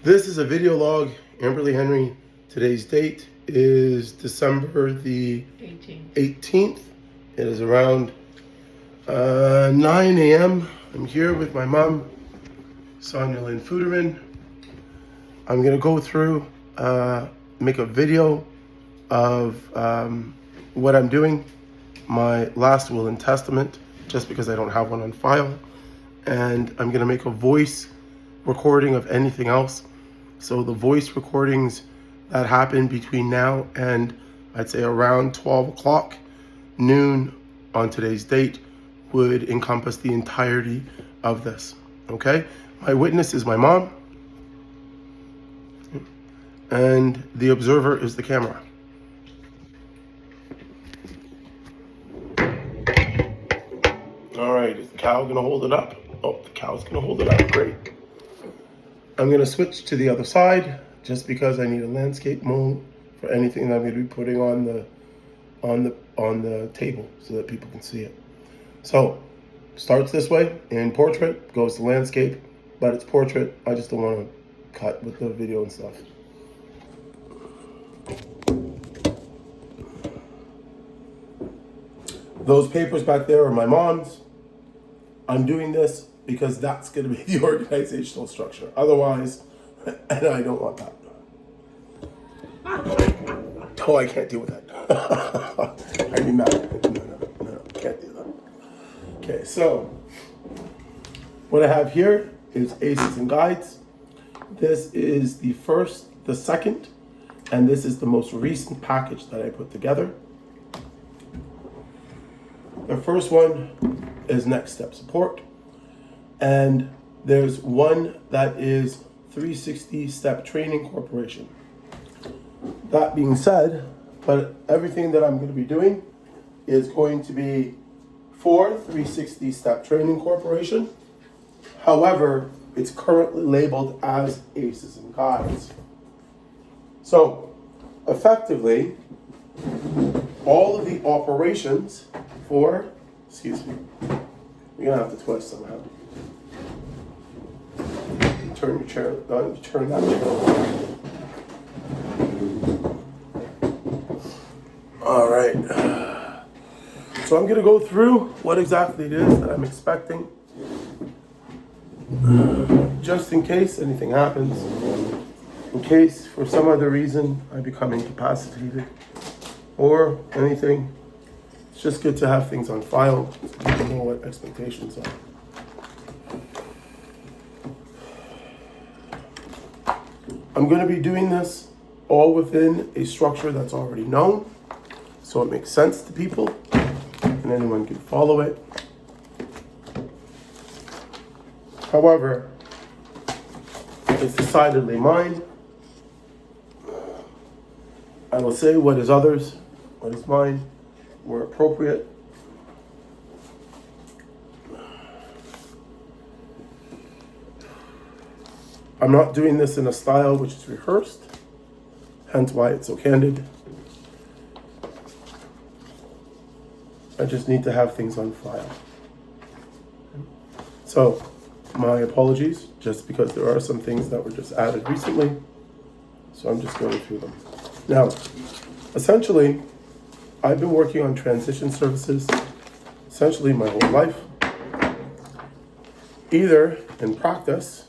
This is a video log, Amberley Henry. Today's date is December the 18th. It is around 9 a.m. I'm here with my mom, Sonja Lynn Futerman. I'm gonna go through, make a video of what I'm doing, my last will and testament, just because I don't have one on file. And I'm gonna make a voice recording of anything else. So the voice recordings that happen between now and I'd say around 12 o'clock noon on today's date would encompass the entirety of this, okay? My witness is my mom, and the observer is the camera. All right, is the cow gonna hold it up? Oh, the cow's gonna hold it up, great. I'm gonna switch to the other side just because I need a landscape mode for anything that I'm gonna be putting on the table so that people can see it. So, starts this way in portrait, goes to landscape, but it's portrait. I just don't wanna cut with the video and stuff. Those papers back there are my mom's. I'm doing this because that's going to be the organizational structure. Otherwise, and I don't want that. Oh, I can't deal with that. I'd be mad. No, can't do that. Okay, so what I have here is aces and guides. This is the first, the second, and this is the most recent package that I put together. The first one is next step support. And there's one that is 360 Step Training Corporation. That being said, but everything that I'm going to be doing is going to be for 360 Step Training Corporation. However, it's currently labeled as Aces and Guides. So, effectively, all of the operations for, excuse me, you're going to have to twist somehow. Turn your chair, turn that chair over. All right. So I'm going to go through what exactly it is that I'm expecting, just in case anything happens, in case for some other reason I become incapacitated or anything. It's just good to have things on file so people know what expectations are. I'm going to be doing this all within a structure that's already known, so it makes sense to people and anyone can follow it. However, it's decidedly mine. I will say what is others, what is mine, where appropriate. I'm not doing this in a style which is rehearsed, hence why it's so candid. I just need to have things on file. So, my apologies, just because there are some things that were just added recently, so I'm just going through them. Now, essentially, I've been working on transition services essentially my whole life, either in practice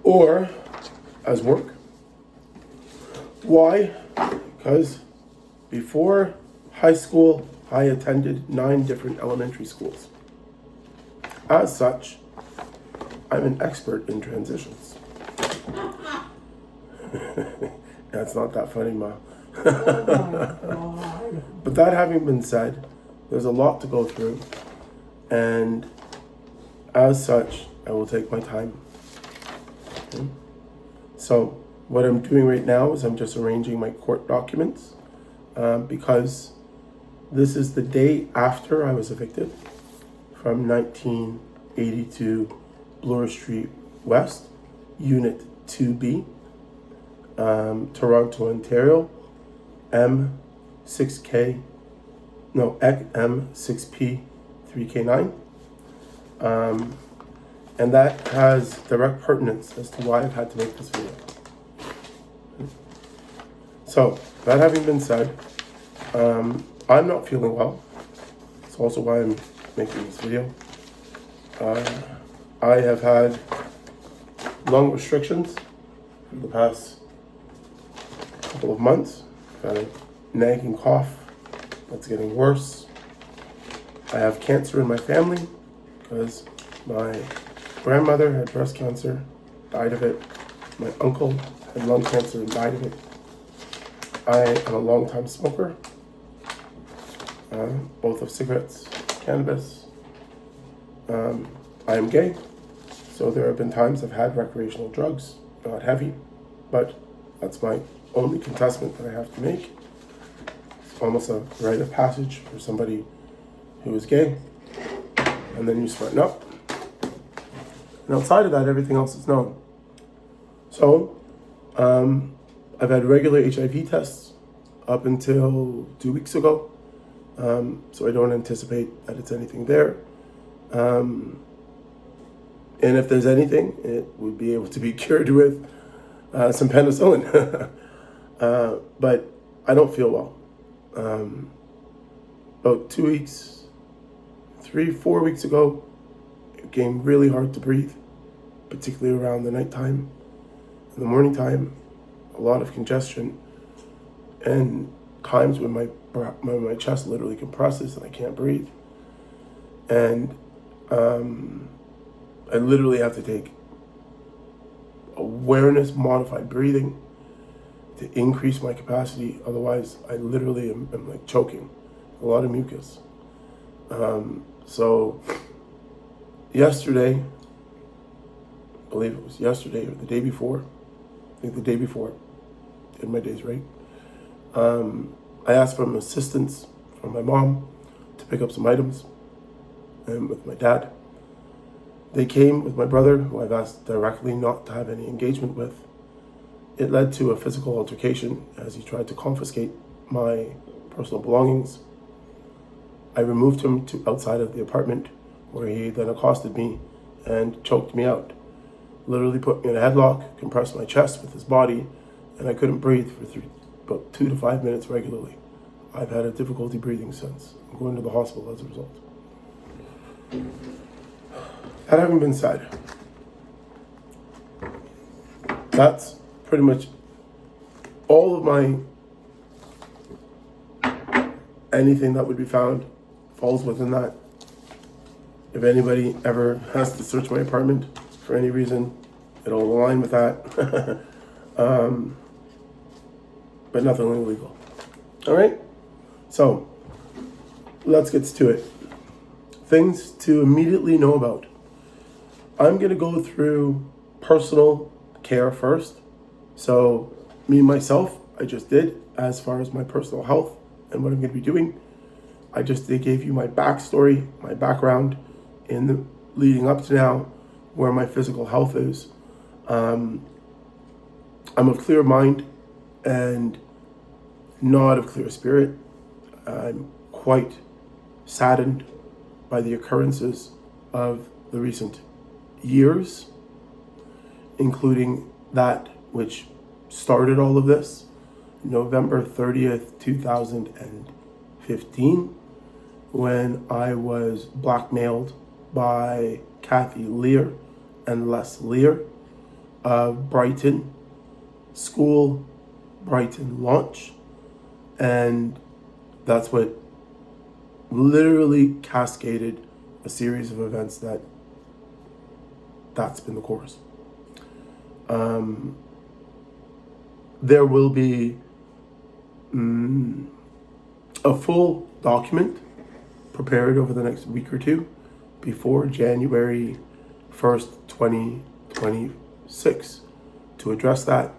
or as work. Why? Because before high school, I attended 9 different elementary schools. As such, I'm an expert in transitions. That's not that funny, Ma. But that having been said, there's a lot to go through, and as such, I will take my time. Okay. So what I'm doing right now is I'm just arranging my court documents because this is the day after I was evicted from 1982 Bloor Street West, Unit 2B, Toronto, Ontario, M6P 3K9. And that has direct pertinence as to why I've had to make this video. So, that having been said, I'm not feeling well. It's also why I'm making this video. I have had lung restrictions for the past couple of months. I've had a nagging cough that's getting worse. I have cancer in my family because my grandmother had breast cancer, died of it. My uncle had lung cancer and died of it. I am a long-time smoker, both of cigarettes, cannabis. I am gay, so there have been times I've had recreational drugs, not heavy, but that's my only contestment that I have to make. It's almost a rite of passage for somebody who is gay, and then you smarten up. And outside of that, everything else is known. So, I've had regular HIV tests up until 2 weeks ago, so I don't anticipate that it's anything there. And if there's anything, it would be able to be cured with some penicillin. But I don't feel well. About 2 weeks, 3-4 weeks ago, it became really hard to breathe, particularly around the nighttime. In the morning time, a lot of congestion, and times when my chest literally compresses and I can't breathe. And I literally have to take awareness modified breathing to increase my capacity. Otherwise, I literally am like choking, a lot of mucus. So yesterday, I believe it was yesterday or the day before, I think the day before, did my days right. I asked for assistance from my mom to pick up some items, and with my dad. They came with my brother, who I've asked directly not to have any engagement with. It led to a physical altercation as he tried to confiscate my personal belongings. I removed him to outside of the apartment, where he then accosted me and choked me out. Literally put me in a headlock, compressed my chest with his body, and I couldn't breathe for about 2 to 5 minutes regularly. I've had a difficulty breathing since. I'm going to the hospital as a result. That having been said, that's pretty much all of my, anything that would be found falls within that. If anybody ever has to search my apartment for any reason, it'll align with that. But nothing illegal. All right? So, let's get to it. Things to immediately know about. I'm going to go through personal care first. So, me, myself, I just did as far as my personal health and what I'm going to be doing. I just gave you my backstory, my background in the leading up to now, where my physical health is. I'm of clear mind and not of clear spirit. I'm quite saddened by the occurrences of the recent years, including that which started all of this, November 30th, 2015, when I was blackmailed by Kathy Lear and Les Lear of Brighton School, Brighton Launch, and that's what literally cascaded a series of events that's been the course. There will be a full document prepared over the next week or two before January 1st, 2026 to address that,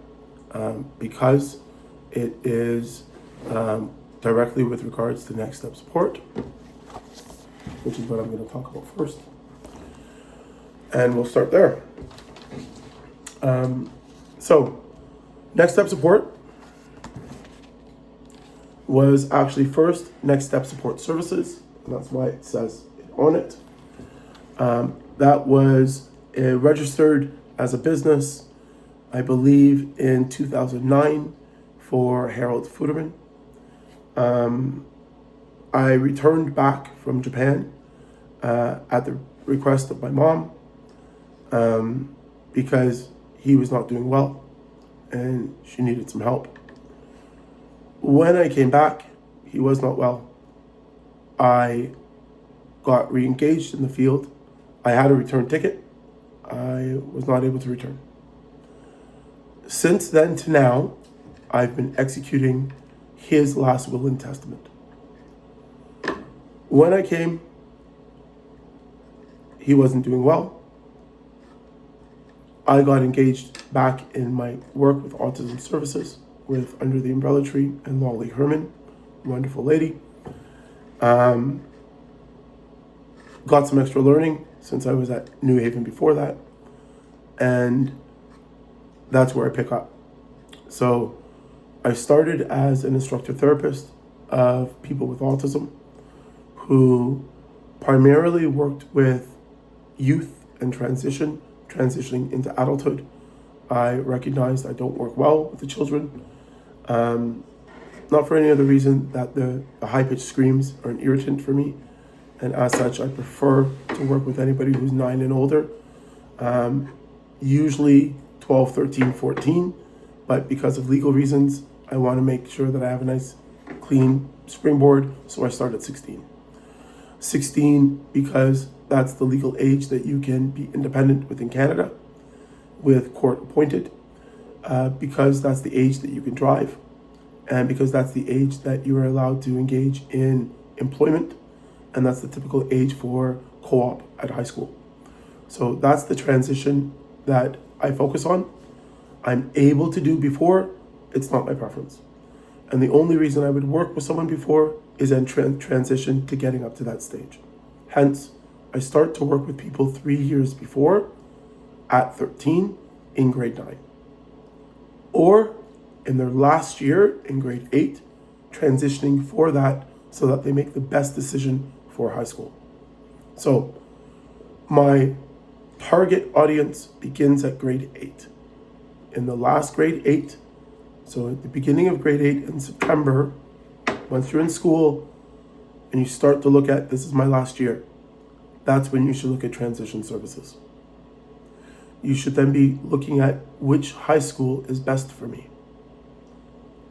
because it is directly with regards to next step support, which is what I'm going to talk about first. And we'll start there. So, next step support was actually first next step support services, and that's why it says it on it. That was registered as a business, I believe, in 2009 for Harold Futerman. I returned back from Japan at the request of my mom because he was not doing well and she needed some help. When I came back, he was not well. I got re-engaged in the field. I had a return ticket. I was not able to return. Since then to now, I've been executing his last will and testament. When I came, he wasn't doing well. I got engaged back in my work with autism services with Under the Umbrella Tree and Lolly Herman, wonderful lady. Got some extra learning since I was at New Haven before that. And that's where I pick up. So I started as an instructor therapist of people with autism who primarily worked with youth and transitioning into adulthood. I recognized I don't work well with the children. Not for any other reason that the high-pitched screams are an irritant for me. And as such, I prefer to work with anybody who's 9 and older. Usually 12, 13, 14. But because of legal reasons, I want to make sure that I have a nice, clean springboard. So I start at 16. 16 because that's the legal age that you can be independent within Canada with court appointed, because that's the age that you can drive, and because that's the age that you are allowed to engage in employment, and that's the typical age for co-op at high school. So that's the transition that I focus on. I'm able to do before, it's not my preference. And the only reason I would work with someone before is then transition to getting up to that stage. Hence, I start to work with people 3 years before, at 13, in grade 9. Or in their last year, in grade 8, transitioning for that so that they make the best decision for high school. So, my target audience begins at grade 8. In the last grade 8, so at the beginning of grade 8 in September, once you're in school and you start to look at, this is my last year, that's when you should look at transition services. You should then be looking at which high school is best for me.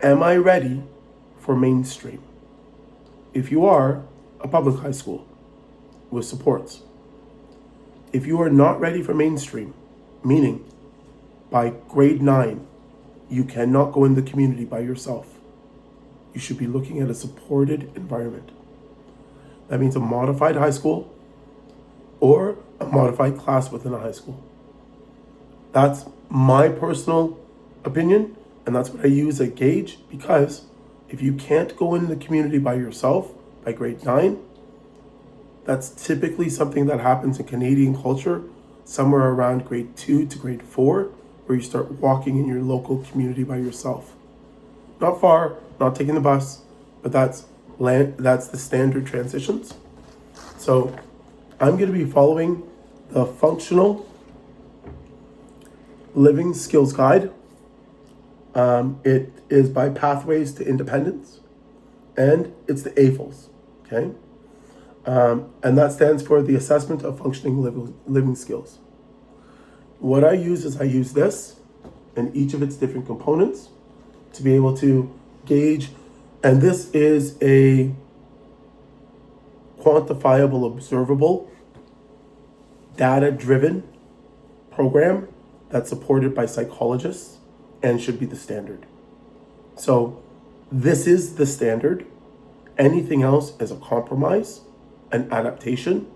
Am I ready for mainstream? If you are, a public high school with supports. If you are not ready for mainstream, meaning by grade 9, you cannot go in the community by yourself. You should be looking at a supported environment. That means a modified high school or a modified class within a high school. That's my personal opinion, and that's what I use as a gauge, because if you can't go in the community by yourself by grade 9, that's typically something that happens in Canadian culture somewhere around grade 2 to grade 4, where you start walking in your local community by yourself. Not far, not taking the bus, but that's the standard transitions. So I'm going to be following the functional living skills guide. It is by Pathways to Independence, and it's the AFLs, okay? And that stands for the Assessment of Functioning Living Skills. What I use is I use this and each of its different components to be able to gauge, and this is a quantifiable, observable, data-driven program that's supported by psychologists and should be the standard. So this is the standard. Anything else is a compromise, an adaptation,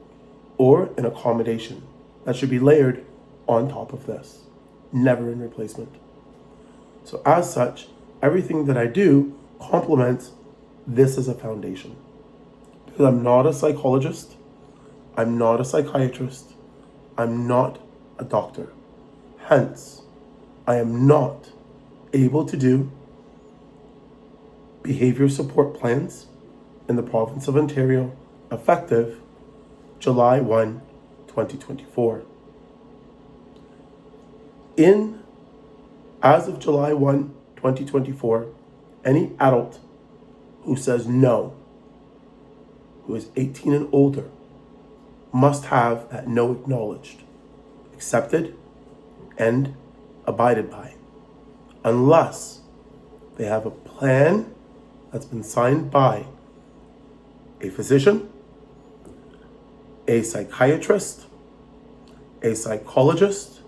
or an accommodation that should be layered on top of this, never in replacement. So as such, everything that I do complements this as a foundation. Because I'm not a psychologist, I'm not a psychiatrist, I'm not a doctor. Hence, I am not able to do behavior support plans in the province of Ontario effective July 1, 2024. As of July 1, 2024, any adult who says no, who is 18 and older, must have that no acknowledged, accepted, and abided by, unless they have a plan that's been signed by a physician, a psychiatrist, a psychologist,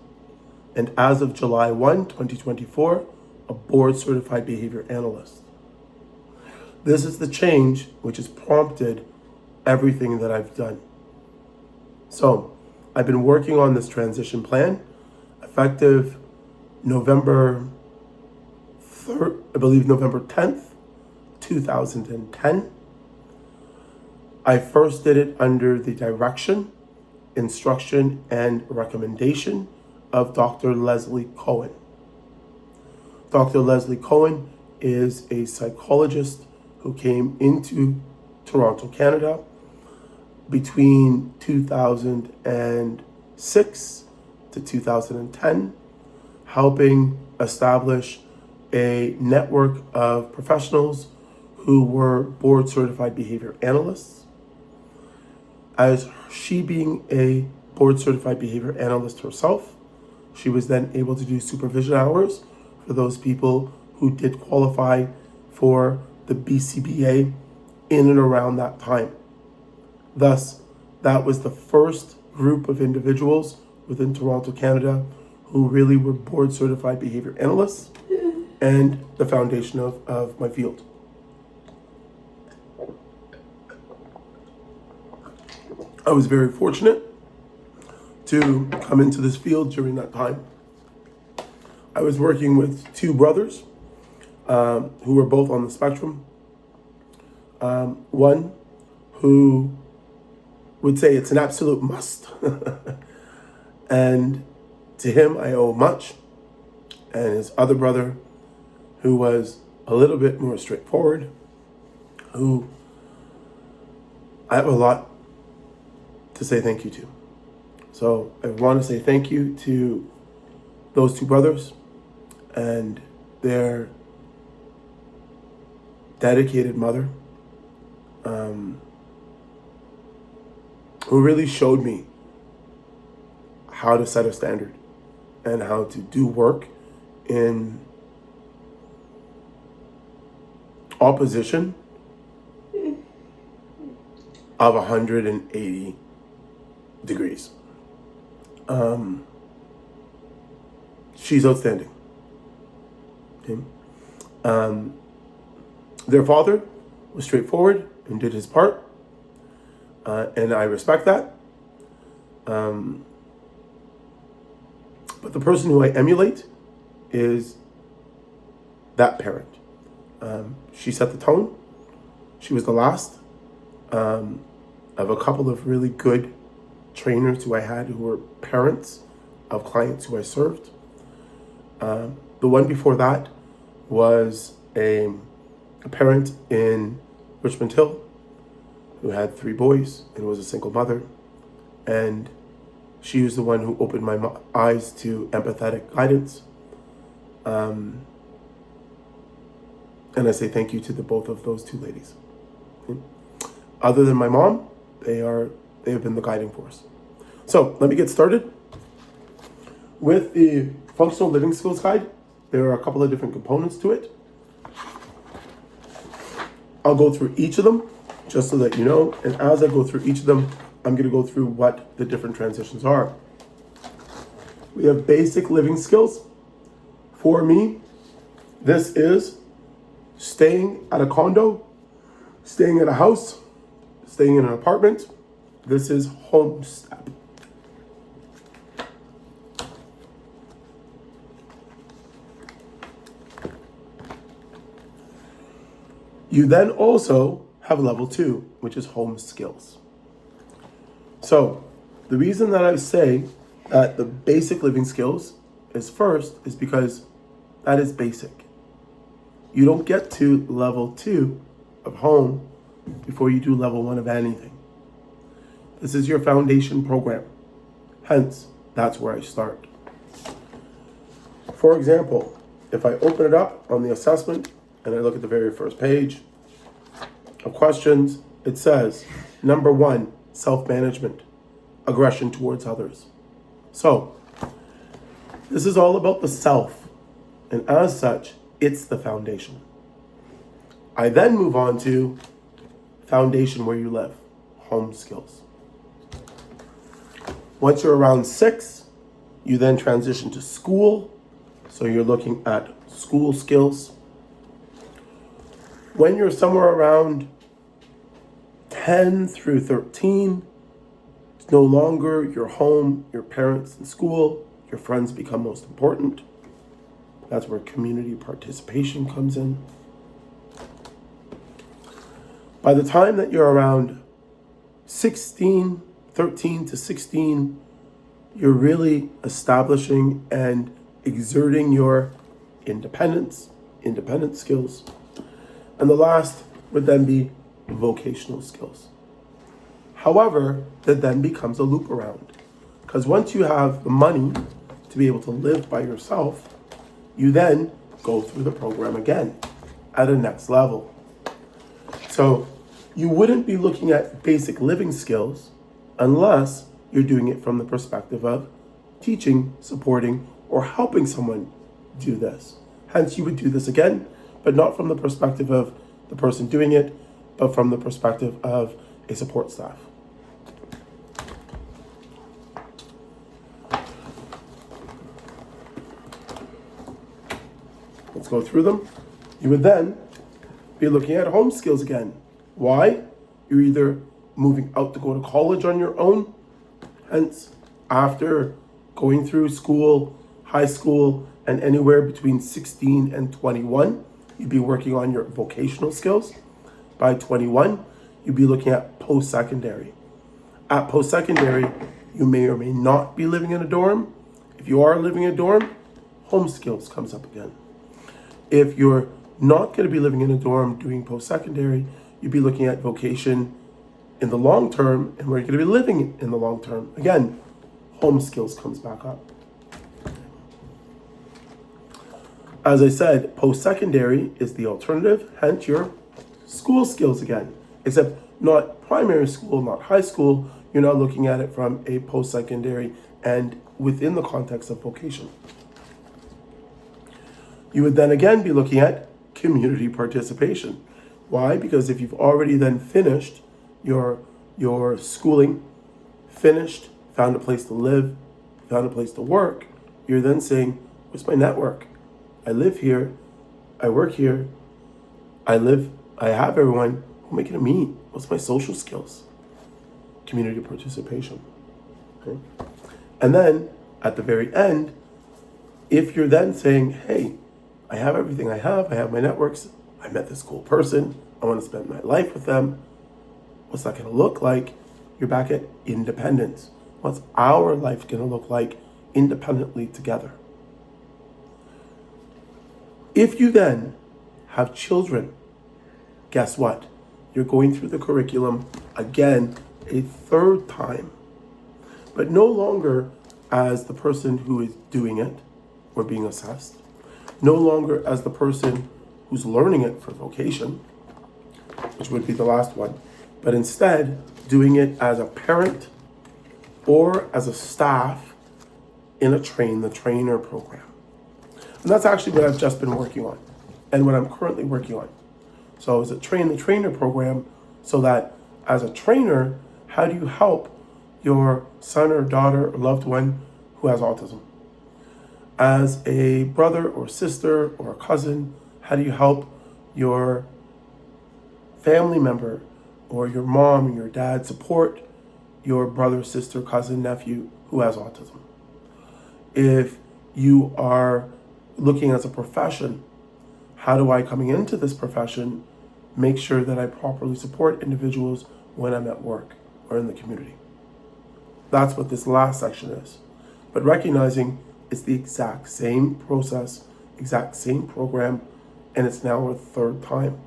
and as of July 1, 2024, a board-certified behavior analyst. This is the change which has prompted everything that I've done. So, I've been working on this transition plan, effective November 3rd, I believe November 10th, 2010. I first did it under the direction, instruction, and recommendation of Dr. Leslie Cohen. Dr. Leslie Cohen is a psychologist who came into Toronto, Canada between 2006 to 2010, helping establish a network of professionals who were board certified behavior analysts. As she being a board certified behavior analyst herself, she was then able to do supervision hours for those people who did qualify for the BCBA in and around that time. Thus, that was the first group of individuals within Toronto, Canada, who really were board certified behavior analysts and the foundation of my field. I was very fortunate to come into this field during that time. I was working with two brothers who were both on the spectrum. One who would say it's an absolute must. And to him, I owe much. And his other brother, who was a little bit more straightforward, who I have a lot to say thank you to. So I want to say thank you to those two brothers and their dedicated mother, who really showed me how to set a standard and how to do work in opposition of 180 degrees. She's outstanding. Okay. Their father was straightforward and did his part, and I respect that. But the person who I emulate is that parent. She set the tone. She was the last of a couple of really good trainers who I had who were parents of clients who I served. The one before that was a parent in Richmond Hill who had 3 boys and was a single mother. And she was the one who opened my eyes to empathetic guidance. And I say thank you to both of those two ladies. Okay. Other than my mom, they have been the guiding force. So let me get started. With the Functional Living Skills Guide, there are a couple of different components to it. I'll go through each of them just so that you know. And as I go through each of them, I'm going to go through what the different transitions are. We have basic living skills. For me, this is staying at a condo, staying at a house, staying in an apartment. This is home step. You then also have level 2, which is home skills. So the reason that I say that the basic living skills is first is because that is basic. You don't get to level 2 of home before you do level 1 of anything. This is your foundation program. Hence, that's where I start. For example, if I open it up on the assessment and I look at the very first page of questions, it says, number 1, self-management, aggression towards others. So, this is all about the self, and as such, it's the foundation. I then move on to foundation where you live, home skills. Once you're around 6, you then transition to school. So you're looking at school skills. When you're somewhere around 10 through 13, it's no longer your home, your parents, and school. Your friends become most important. That's where community participation comes in. By the time that you're around 13 to 16, you're really establishing and exerting your independent skills. And the last would then be vocational skills. However, that then becomes a loop around. Because once you have the money to be able to live by yourself, you then go through the program again at a next level. So you wouldn't be looking at basic living skills unless you're doing it from the perspective of teaching, supporting, or helping someone do this. Hence, you would do this again, but not from the perspective of the person doing it, but from the perspective of a support staff. Let's go through them. You would then be looking at home skills again. Why? You're either moving out to go to college on your own, hence after going through school, high school, and anywhere between 16 and 21, you'd be working on your vocational skills. By 21, you'd be looking at post-secondary. At post-secondary, you may or may not be living in a dorm. If you are living in a dorm, home skills comes up again. If you're not going to be living in a dorm doing post-secondary, you'd be looking at vocation in the long term and where you're going to be living in the long term. Again, home skills comes back up. As I said, post-secondary is the alternative, hence your school skills again, except not primary school, not high school. You're not looking at it from a post-secondary and within the context of vocation. You would then again be looking at community participation. Why? Because if you've already then finished your schooling, finished, found a place to live, found a place to work, you're then saying, what's my network? I live here, I work here, I have everyone. Who am I gonna meet? What's my social skills? Community participation. Okay? And then at the very end, if you're then saying, hey, I have everything I have my networks, I met this cool person, I want to spend my life with them, what's that going to look like? You're back at independence. What's our life going to look like independently together? If you then have children, guess what? You're going through the curriculum again a third time, but no longer as the person who is doing it or being assessed, no longer as the person who's learning it for vocation, which would be the last one, but instead doing it as a parent or as a staff in a train the trainer program. And that's actually what I've just been working on and what I'm currently working on. So it's a train the trainer program so that as a trainer, how do you help your son or daughter or loved one who has autism? As a brother or sister or a cousin, how do you help your family member or your mom or your dad support your brother, sister, cousin, nephew who has autism? If you are looking as a profession, how do I, coming into this profession, make sure that I properly support individuals when I'm at work or in the community? That's what this last section is. But recognizing it's the exact same process, exact same program, and it's now our third time.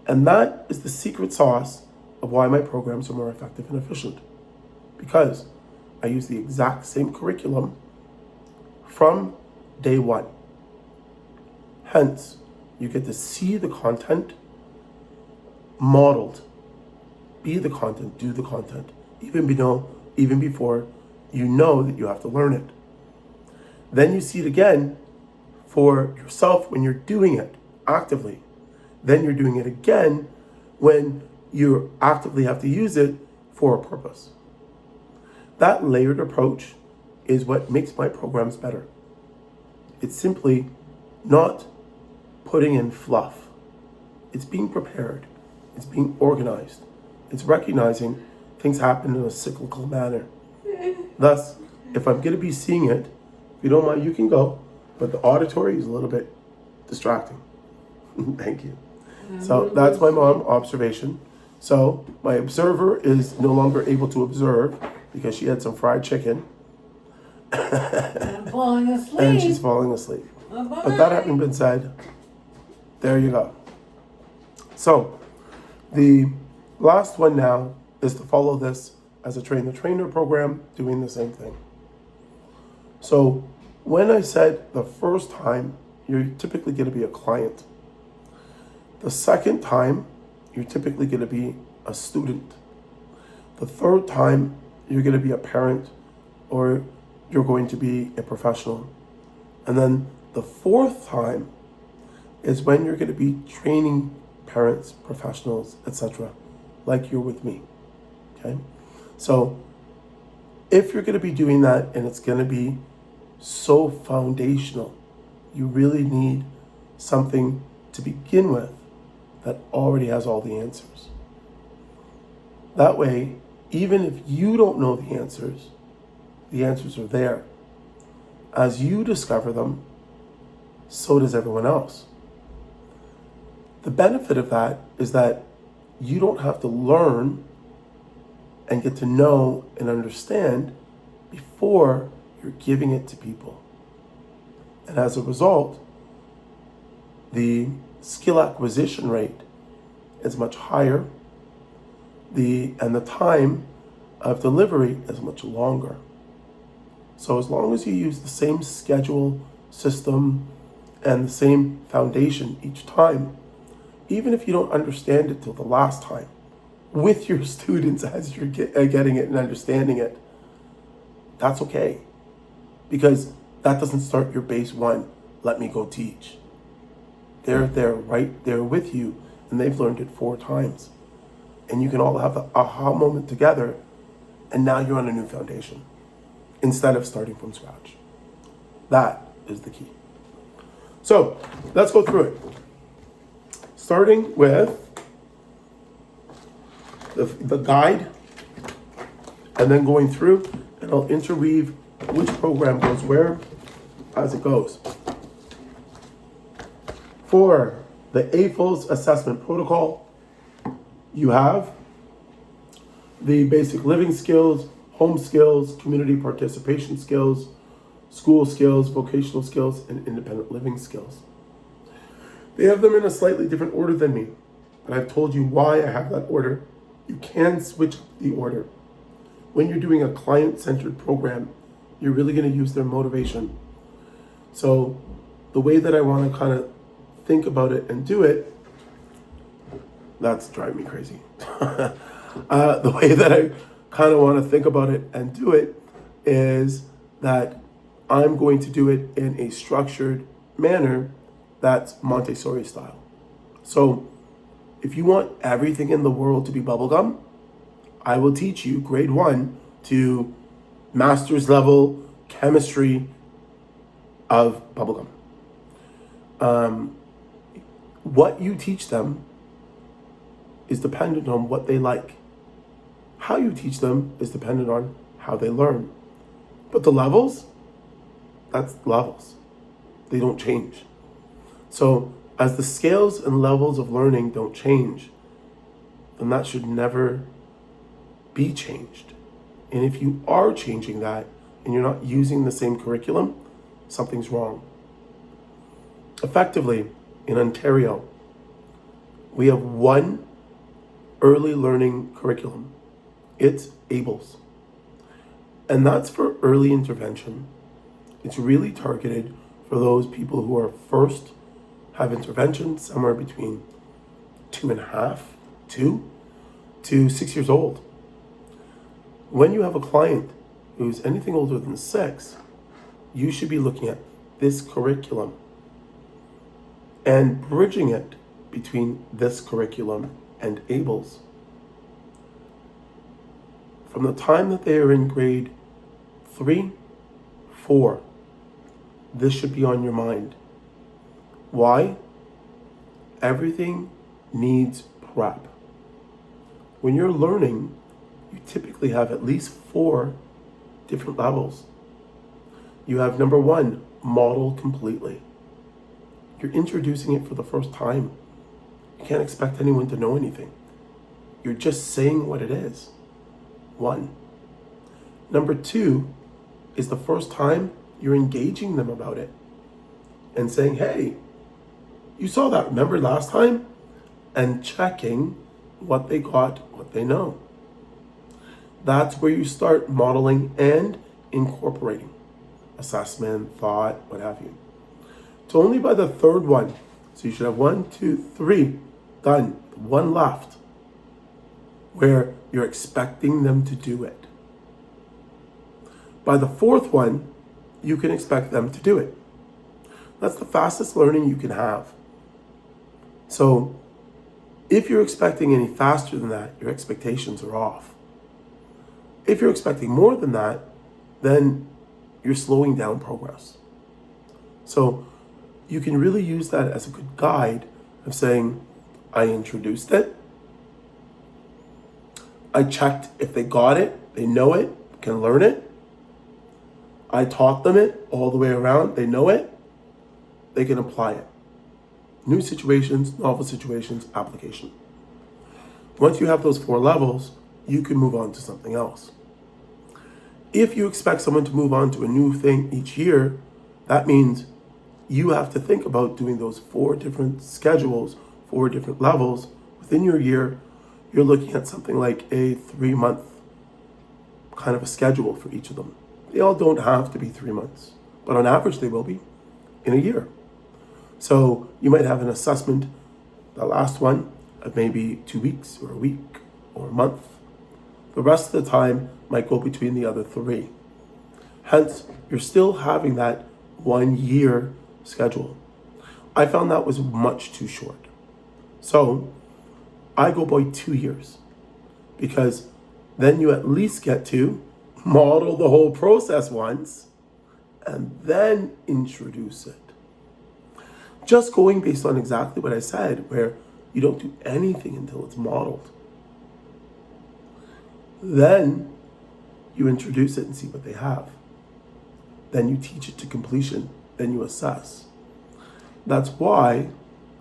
And that is the secret sauce of why my programs are more effective and efficient. Because I use the exact same curriculum from day one. Hence, you get to see the content modeled, be the content, do the content, even before you know that you have to learn it. Then you see it again for yourself when you're doing it actively. Then you're doing it again when you actively have to use it for a purpose. That layered approach is what makes my programs better. It's simply not putting in fluff. It's being prepared. It's being organized. It's recognizing things happen in a cyclical manner. Thus, if I'm going to be seeing it, if you don't mind, you can go, but the auditory is a little bit distracting. Thank you. So that's my mom observation. So my observer is no longer able to observe because she had some fried chicken. I'm falling asleep. And she's falling asleep. Bye-bye. But that having been said, there you go. So the last one now is to follow this as a train-the-trainer program, doing the same thing. So when I said the first time, you're typically going to be a client. The second time, you're typically going to be a student. The third time, you're going to be a parent, or you're going to be a professional. And then the fourth time is when you're going to be training parents, professionals, etc., like you're with me. Okay? So if you're going to be doing that and it's going to be so foundational, you really need something to begin with that already has all the answers. That way, even if you don't know the answers are there. As you discover them, so does everyone else. The benefit of that is that you don't have to learn and get to know and understand before you're giving it to people. And as a result, the skill acquisition rate is much higher, and the time of delivery is much longer. So as long as you use the same schedule, system, and the same foundation each time, even if you don't understand it till the last time, with your students as you're getting it and understanding it, that's okay. Because that doesn't start your base one, let me go teach. They're there right there with you, and they've learned it 4 times. And you can all have the aha moment together, and now you're on a new foundation, instead of starting from scratch. That is the key. So let's go through it. Starting with the guide, and then going through, and I'll interweave which program goes where as it goes. For the AFOS assessment protocol, you have the basic living skills, home skills, community participation skills, school skills, vocational skills, and independent living skills. They have them in a slightly different order than me, but I've told you why I have that order. You can switch the order. When you're doing a client-centered program, you're really going to use their motivation. So the way that I want to kind of think about it and do it, that's driving me crazy. The way that I kind of want to think about it and do it is that I'm going to do it in a structured manner that's Montessori style. So if you want everything in the world to be bubblegum, I will teach you grade 1 to master's level chemistry of bubblegum. What you teach them is dependent on what they like. How you teach them is dependent on how they learn. But the levels, that's levels. They don't change. So as the scales and levels of learning don't change, then that should never be changed. And if you are changing that and you're not using the same curriculum, something's wrong. Effectively, in Ontario, we have one early learning curriculum. It's ABLES. And that's for early intervention. It's really targeted for those people who are first have intervention, somewhere between 2 to 6 years old. When you have a client who's anything older than 6, you should be looking at this curriculum and bridging it between this curriculum and ABLE's. From the time that they are in grade 3, 4, this should be on your mind. Why? Everything needs prep. When you're learning, you typically have at least 4 different levels. You have number 1, model completely. You're introducing it for the first time. You can't expect anyone to know anything. You're just saying what it is. 1. Number 2 is the first time you're engaging them about it and saying, hey, you saw that, remember last time? And checking what they got, what they know. That's where you start modeling and incorporating assessment, thought, what have you. It's only by the 3rd one, so you should have 1, 2, 3 done, 1 left, where you're expecting them to do it. By the 4th one, you can expect them to do it. That's the fastest learning you can have. So if you're expecting any faster than that, your expectations are off. If you're expecting more than that, then you're slowing down progress. So you can really use that as a good guide of saying, I introduced it. I checked if they got it, they know it, can learn it. I taught them it all the way around, they know it, they can apply it. New situations, novel situations, application. Once you have those 4 levels, you can move on to something else. If you expect someone to move on to a new thing each year, that means you have to think about doing those 4 different schedules, 4 different levels within your year. You're looking at something like a 3-month kind of a schedule for each of them. They all don't have to be 3 months, but on average they will be in a year. So you might have an assessment, the last one, of maybe 2 weeks or a week or a month. The rest of the time might go between the other 3. Hence, you're still having that 1 year schedule. I found that was much too short. So I go by 2 years, because then you at least get to model the whole process once and then introduce it. Just going based on exactly what I said, where you don't do anything until it's modeled. Then you introduce it and see what they have. Then you teach it to completion. Then you assess. That's why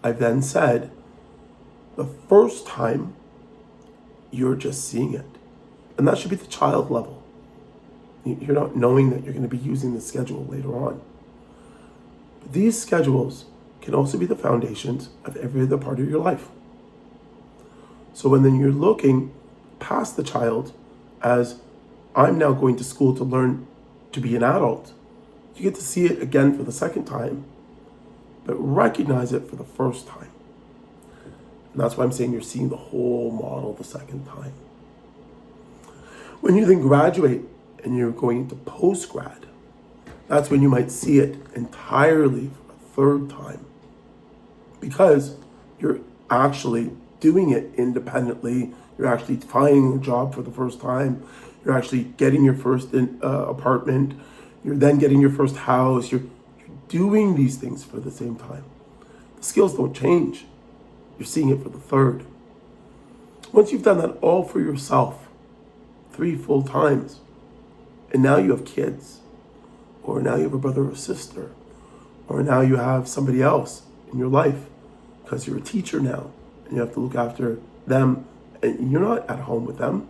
I then said the first time you're just seeing it. And that should be the child level. You're not knowing that you're going to be using the schedule later on. But these schedules can also be the foundations of every other part of your life. So when then you're looking past the child as, I'm now going to school to learn to be an adult, you get to see it again for the second time, but recognize it for the first time. And that's why I'm saying you're seeing the whole model the second time. When you then graduate and you're going into post-grad, that's when you might see it entirely for a 3rd time, because you're actually doing it independently. You're actually finding a job for the first time. You're actually getting your first apartment. You're then getting your first house. You're doing these things for the same time. The skills don't change. You're seeing it for the 3rd. Once you've done that all for yourself, 3 full times, and now you have kids, or now you have a brother or sister, or now you have somebody else in your life because you're a teacher now and you have to look after them, and you're not at home with them.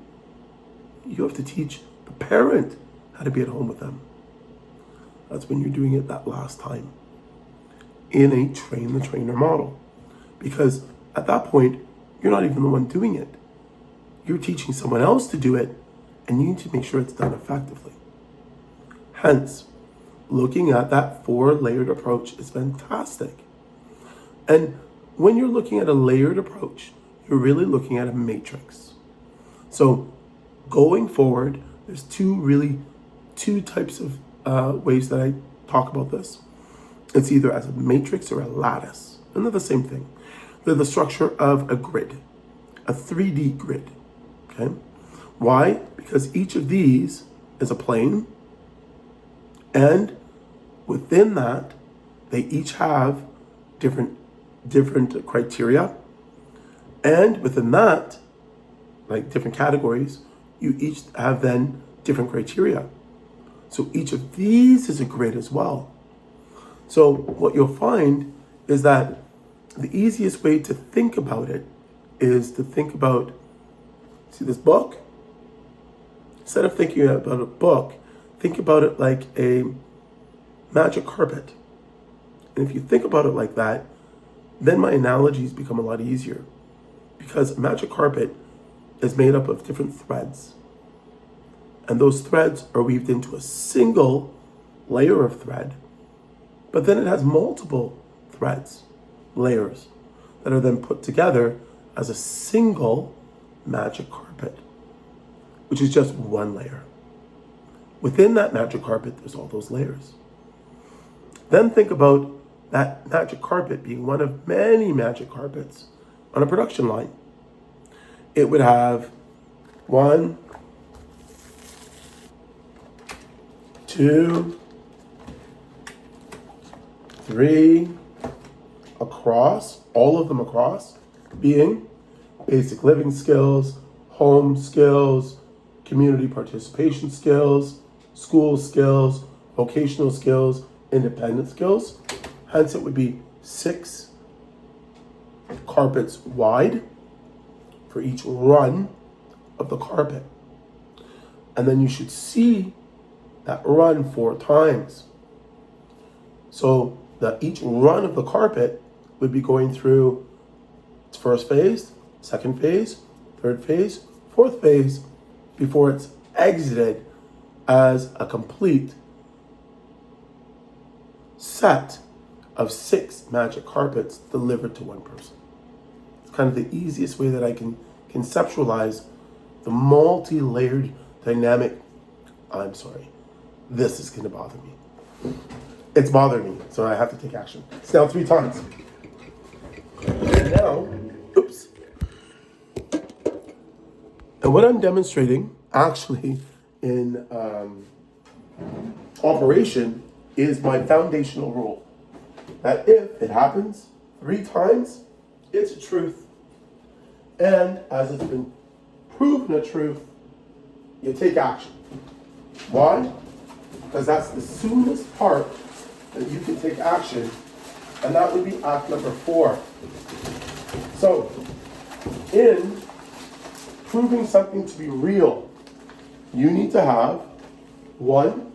You have to teach the parent how to be at home with them. That's when you're doing it that last time in a train the trainer model, because at that point you're not even the one doing it. You're teaching someone else to do it, and you need to make sure it's done effectively. Hence, looking at that 4-layered approach is fantastic. And when you're looking at a layered approach, you're really looking at a matrix. So going forward, there's two types of ways that I talk about this. It's either as a matrix or a lattice, and they're the same thing. They're the structure of a grid, a 3D grid, okay? Why? Because each of these is a plane, and within that, they each have different criteria, and within that, like different categories, you each have then different criteria. So each of these is a grid as well. So what you'll find is that the easiest way to think about it is to think about, see this book? Instead of thinking about a book, think about it like a magic carpet. And if you think about it like that, then my analogies become a lot easier. Because a magic carpet is made up of different threads. And those threads are weaved into a single layer of thread. But then it has multiple threads, layers, that are then put together as a single magic carpet, which is just one layer. Within that magic carpet, there's all those layers. Then think about that magic carpet being one of many magic carpets on a production line. It would have 1, 2, 3 across, all of them across, being basic living skills, home skills, community participation skills, school skills, vocational skills, independent skills. Hence, it would be 6 carpets wide for each run of the carpet. And then you should see that run 4 times. So that each run of the carpet would be going through its first phase, second phase, third phase, fourth phase, before it's exited as a complete set of 6 magic carpets delivered to one person. It's kind of the easiest way that I can conceptualize the multi-layered dynamic. I'm sorry, this is gonna bother me. It's bothering me, so I have to take action. It's now 3 times. And now, oops. And what I'm demonstrating actually in operation is my foundational rule. That if it happens 3 times, it's a truth. And as it's been proven a truth, you take action. Why? Because that's the soonest part that you can take action, and that would be act number 4. So, in proving something to be real, you need to have 1,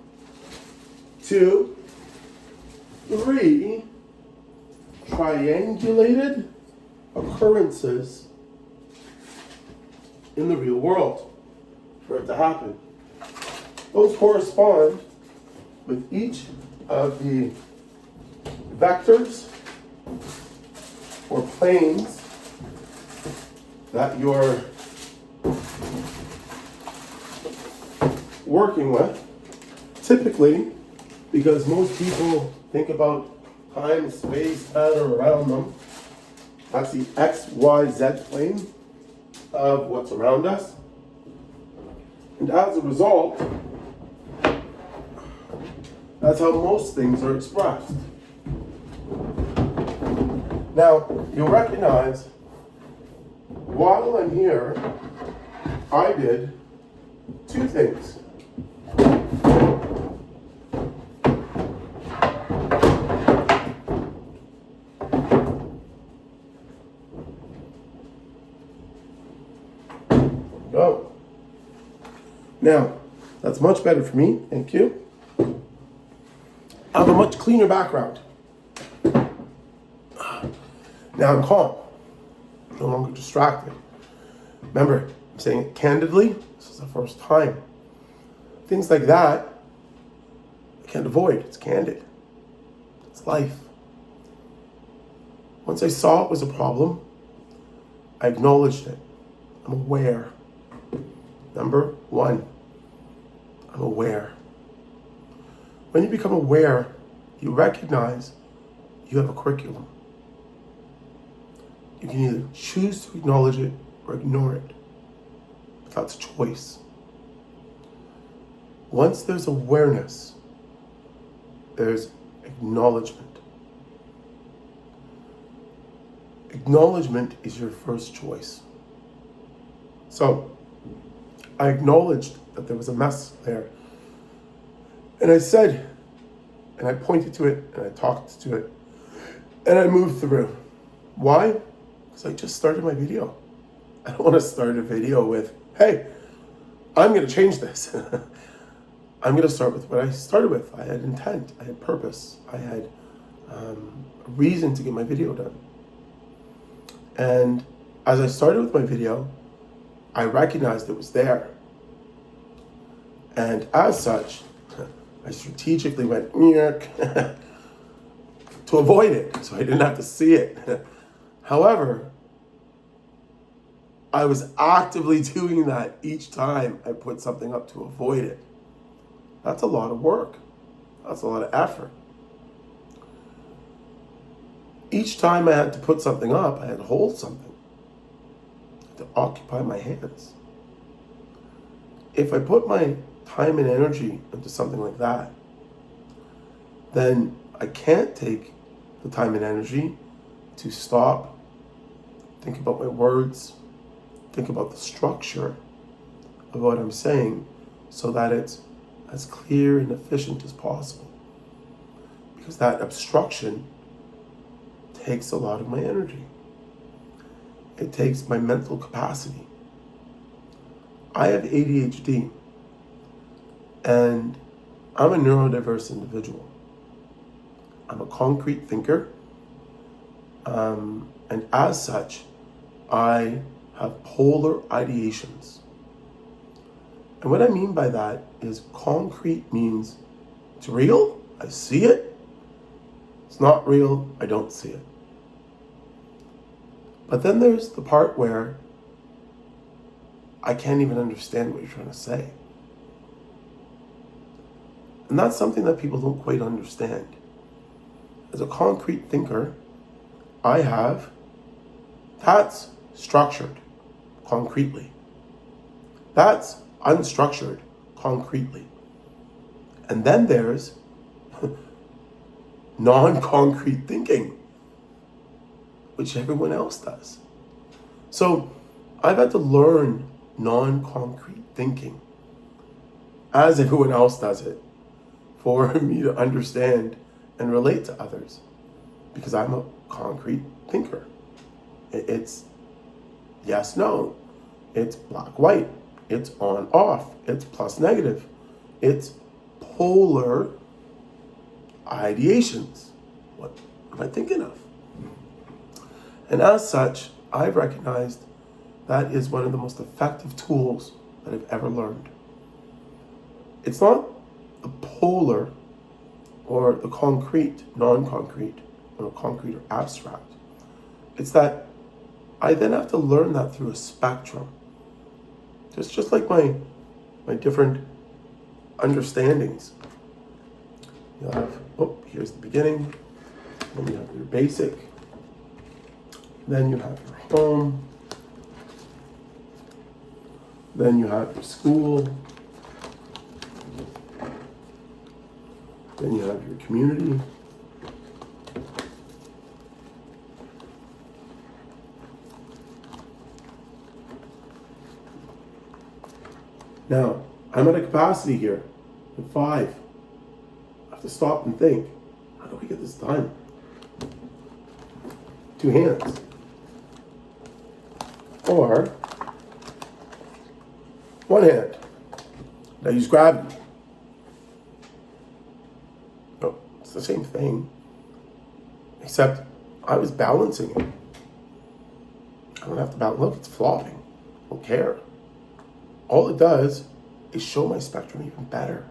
2, 3 triangulated occurrences in the real world for it to happen. Those correspond with each of the vectors or planes that you're working with. Typically, because most people think about time, space, matter around them, that's the X, Y, Z plane of what's around us. And as a result, that's how most things are expressed. Now, you'll recognize, while I'm here, I did 2 things. Go. Now, that's much better for me, thank you. I have a much cleaner background. Now I'm calm, no longer distracted. Remember, I'm saying it candidly, this is the first time. Things like that can't avoid. It's candid. It's life. Once I saw it was a problem, I acknowledged it. I'm aware. Number one, I'm aware. When you become aware, you recognize you have a curriculum. You can either choose to acknowledge it or ignore it. But that's a choice. Once there's awareness, there's acknowledgement. Acknowledgement is your first choice. So, I acknowledged that there was a mess there. And I said, and I pointed to it, and I talked to it, and I moved through. Why? Because I just started my video. I don't want to start a video with, hey, I'm going to change this. I'm going to start with what I started with. I had intent, I had purpose, I had a reason to get my video done. And as I started with my video, I recognized it was there. And as such, I strategically went to avoid it, so I didn't have to see it. However, I was actively doing that each time I put something up to avoid it. That's a lot of work. That's a lot of effort. Each time I had to put something up, I had to hold something to occupy my hands. If I put my time and energy into something like that, then I can't take the time and energy to stop, think about my words, think about the structure of what I'm saying so that it's as clear and efficient as possible. Because that obstruction takes a lot of my energy. It takes my mental capacity. I have ADHD, and I'm a neurodiverse individual. I'm a concrete thinker, and as such, I have polar ideations. And what I mean by that is concrete means it's real, I see it. It's not real, I don't see it. But then there's the part where I can't even understand what you're trying to say. And that's something that people don't quite understand. As a concrete thinker, I have, that's structured concretely. That's unstructured concretely. And then there's non-concrete thinking, which everyone else does. So I've had to learn non-concrete thinking as everyone else does it for me to understand and relate to others, because I'm a concrete thinker. It's yes, no. It's black, white. It's on, off. It's plus, negative. It's polar ideations. What am I thinking of? And as such, I've recognized that is one of the most effective tools that I've ever learned. It's not the polar or the concrete, non-concrete, or concrete or abstract. It's that I then have to learn that through a spectrum. Just like my different understandings. You'll have, here's the beginning, then you have your basic, then you have your home, then you have your school, then you have your community, now, I'm at a capacity here at 5. I have to stop and think, how do we get this done? 2 hands. Or 1 hand. I use gravity. No, it's the same thing. Except I was balancing it. I don't have to balance. Look, it's flopping. I don't care. All it does is show my spectrum even better.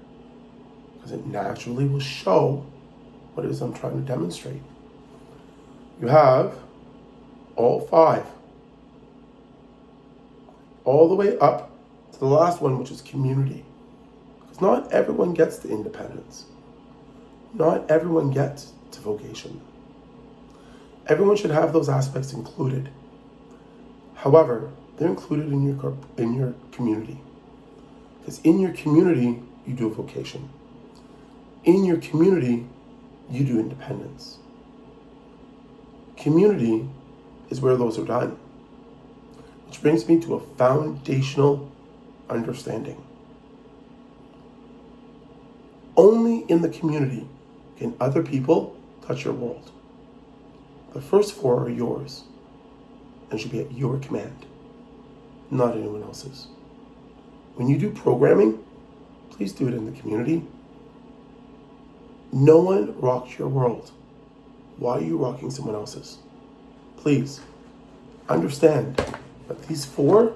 because it naturally will show what it is I'm trying to demonstrate. You have all 5, all the way up to the last one, which is community. Because not everyone gets to independence. Not everyone gets to vocation. Everyone should have those aspects included. However, they're included in your community. Because in your community, you do a vocation. In your community, you do independence. Community is where those are done. Which brings me to a foundational understanding. Only in the community can other people touch your world. The first 4 are yours and should be at your command, not anyone else's. When you do programming, please do it in the community. No one rocks your world. Why are you rocking someone else's? Please understand that these 4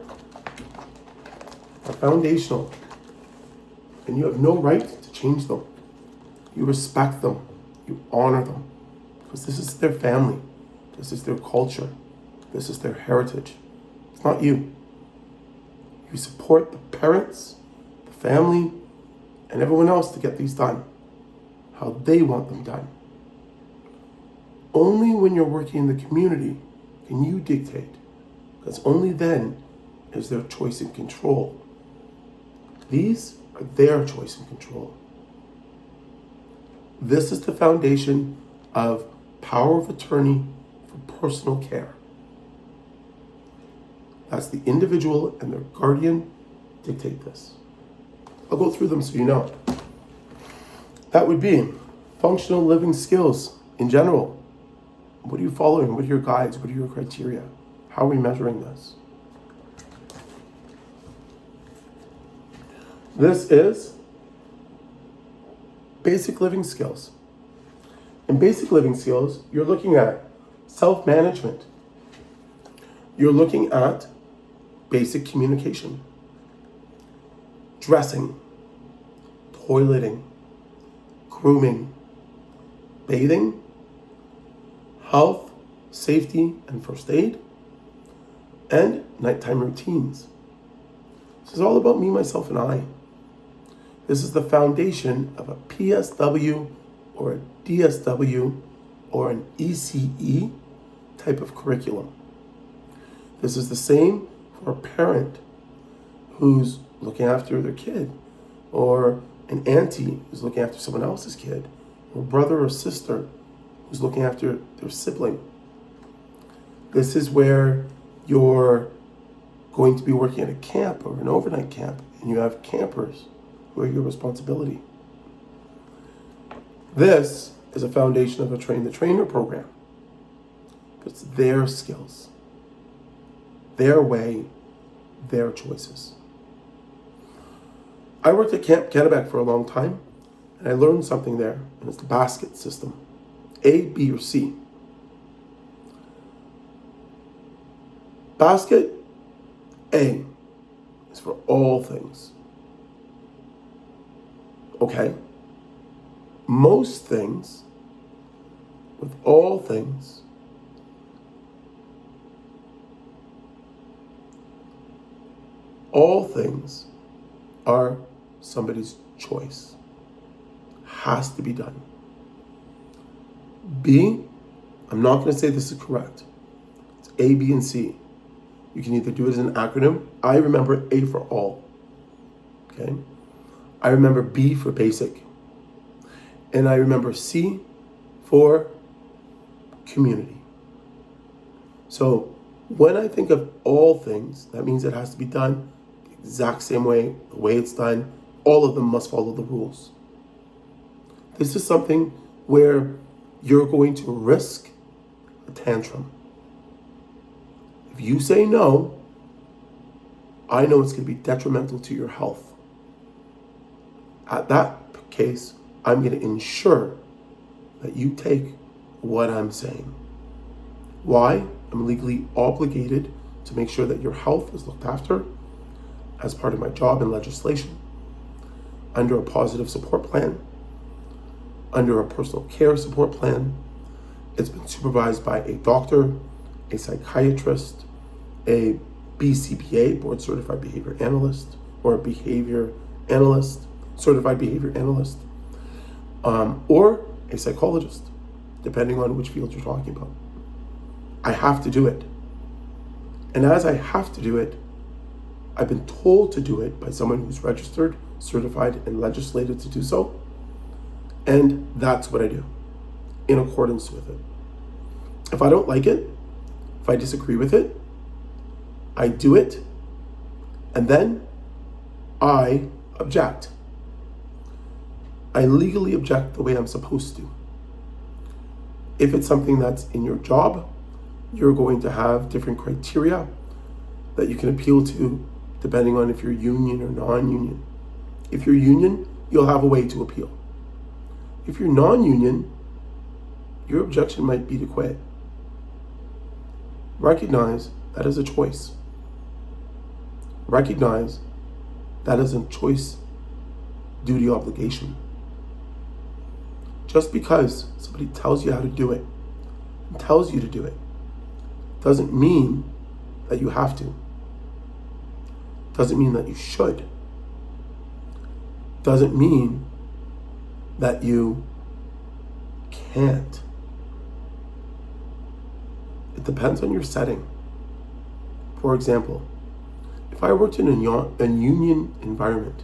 are foundational, and you have no right to change them. You respect them, you honor them, because this is their family, this is their culture, this is their heritage. It's not you. You support the parents, the family, and everyone else to get these done how they want them done. Only when you're working in the community can you dictate, because only then is their choice and control. These are their choice and control. This is the foundation of power of attorney for personal care. That's the individual and their guardian dictate this. I'll go through them so you know. That would be functional living skills in general. What are you following? What are your guides? What are your criteria? How are we measuring this? This is basic living skills. In basic living skills, you're looking at self-management. You're looking at basic communication, dressing, toileting, grooming, bathing, health, safety, and first aid, and nighttime routines. This is all about me, myself, and I. This is the foundation of a PSW or a DSW or an ECE type of curriculum. This is the same for a parent who's looking after their kid, or an auntie who's looking after someone else's kid, or brother or sister who's looking after their sibling. This is where you're going to be working at a camp or an overnight camp, and you have campers who are your responsibility. This is a foundation of a train the trainer program. It's their skills, their way, their choices. I worked at Camp Kennebec for a long time, and I learned something there, and it's the basket system. A, B, or C. Basket A is for all things. Okay? Most things, with all things, all things are somebody's choice. Has to be done. B, I'm not going to say this is correct. It's A, B, and C. You can either do it as an acronym. I remember A for all. Okay? I remember B for basic. And I remember C for community. So when I think of all things, that means it has to be done the exact same way, the way it's done. All of them must follow the rules. This is something where you're going to risk a tantrum. If you say no, I know it's going to be detrimental to your health. At that case, I'm going to ensure that you take what I'm saying. Why? I'm legally obligated to make sure that your health is looked after as part of my job and legislation under a positive support plan under a personal care support plan. It's been supervised by a doctor, a psychiatrist, a BCBA, board certified behavior analyst, or a behavior analyst, certified behavior analyst, or a psychologist, depending on which field you're talking about. I have to do it. And as I have to do it, I've been told to do it by someone who's registered, certified, and legislated to do so. And that's what I do, in accordance with it. If I don't like it, if I disagree with it, I do it, and then I object. I legally object the way I'm supposed to. If it's something that's in your job, you're going to have different criteria that you can appeal to depending on if you're union or non-union. If you're union, you'll have a way to appeal. If you're non-union, your objection might be to quit. Recognize that is a choice. Recognize that is a choice, duty, obligation. Just because somebody tells you how to do it, and tells you to do it, doesn't mean that you have to. Doesn't mean that you should. Doesn't mean that you can't. It depends on your setting. For example, if I worked in a union environment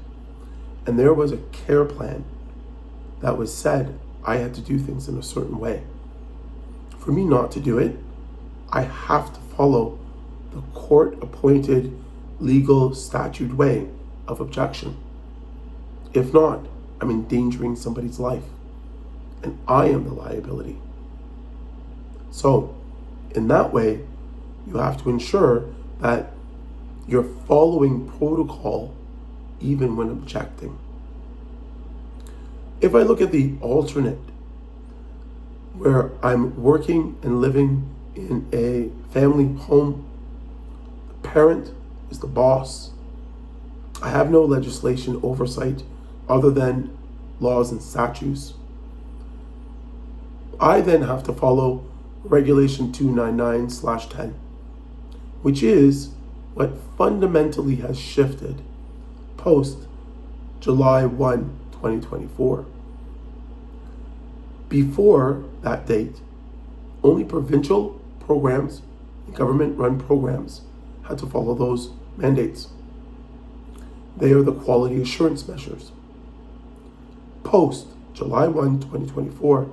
and there was a care plan that was said I had to do things in a certain way, for me not to do it, I have to follow the court-appointed legal statute way of objection. If not, I'm endangering somebody's life, and I am the liability. So, in that way, you have to ensure that you're following protocol even when objecting. If I look at the alternate, where I'm working and living in a family home, the parent is the boss. I have no legislation oversight other than laws and statutes. I then have to follow Regulation 299/10, which is what fundamentally has shifted post July 1, 2024. Before that date, only provincial programs and government-run programs had to follow those mandates. They are the quality assurance measures. Post July 1, 2024,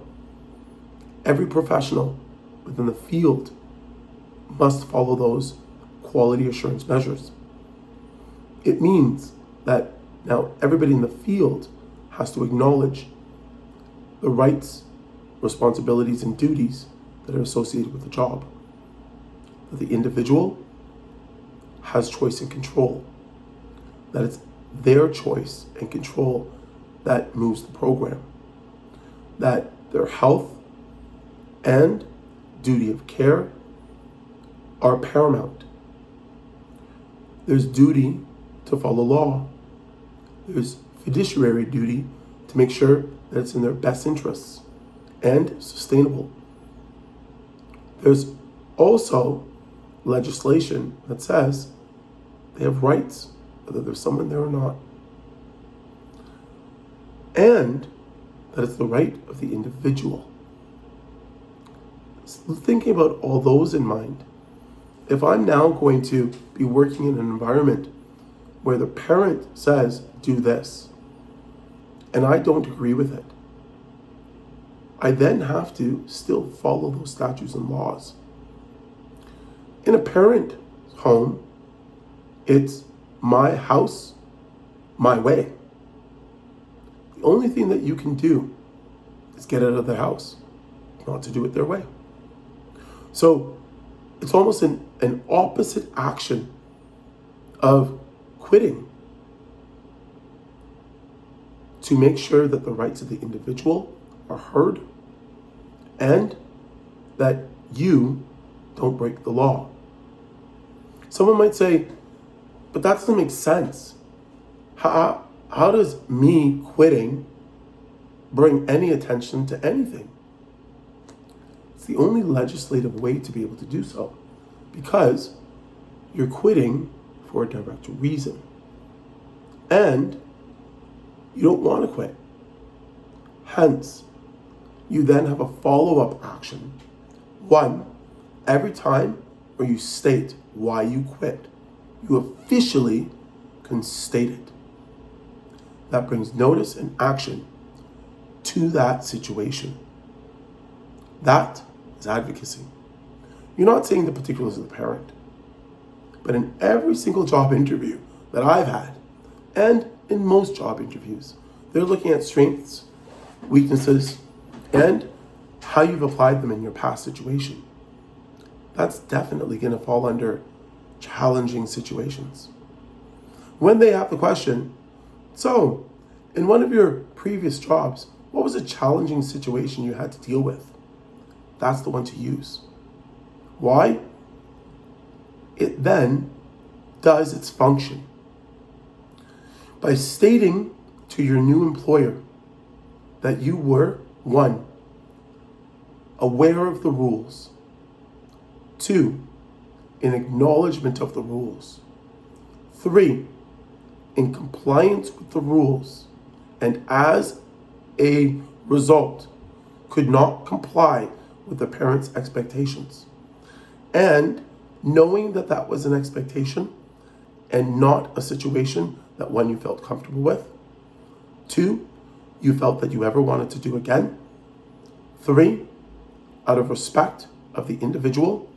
every professional within the field must follow those quality assurance measures. It means that now everybody in the field has to acknowledge the rights, responsibilities, and duties that are associated with the job. That the individual has choice and control. That it's their choice and control that moves the program. That their health and duty of care are paramount. There's duty to follow law. There's fiduciary duty to make sure that it's in their best interests and sustainable. There's also legislation that says they have rights, whether there's someone there or not. And that it's the right of the individual. Thinking about all those in mind, if I'm now going to be working in an environment where the parent says, do this, and I don't agree with it, I then have to still follow those statutes and laws. In a parent home, it's my house, my way. The only thing that you can do is get out of their house, not to do it their way. So it's almost an opposite action of quitting to make sure that the rights of the individual are heard and that you don't break the law. Someone might say, but that doesn't make sense. How does me quitting bring any attention to anything. It's the only legislative way to be able to do so, because you're quitting for a direct reason. And you don't want to quit. Hence, you then have a follow-up action. One, every time where you state why you quit, you officially can state it. That brings notice and action to that situation. That is advocacy. You're not saying the particulars of the parent, but in every single job interview that I've had, and in most job interviews, they're looking at strengths, weaknesses, and how you've applied them in your past situation. That's definitely going to fall under challenging situations. When they have the question, so in one of your previous jobs, what was a challenging situation you had to deal with? That's the one to use. Why? It then does its function. By stating to your new employer that you were, 1, aware of the rules, 2, in acknowledgement of the rules, 3, in compliance with the rules, and as a result, could not comply with the parent's expectations. And knowing that that was an expectation and not a situation that, 1, you felt comfortable with, 2, you felt that you ever wanted to do again, 3, out of respect of the individual,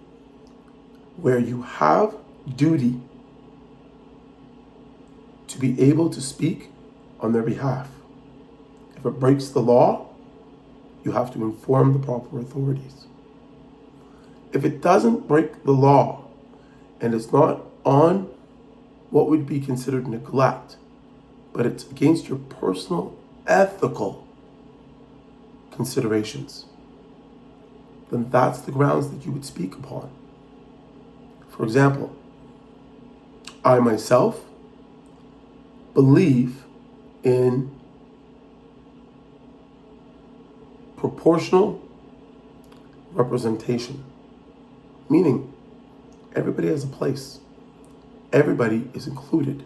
where you have duty to be able to speak on their behalf. If it breaks the law, you have to inform the proper authorities. If it doesn't break the law and it's not on what would be considered neglect, but it's against your personal ethical considerations, then that's the grounds that you would speak upon. For example, I myself believe in proportional representation, meaning everybody has a place. Everybody is included.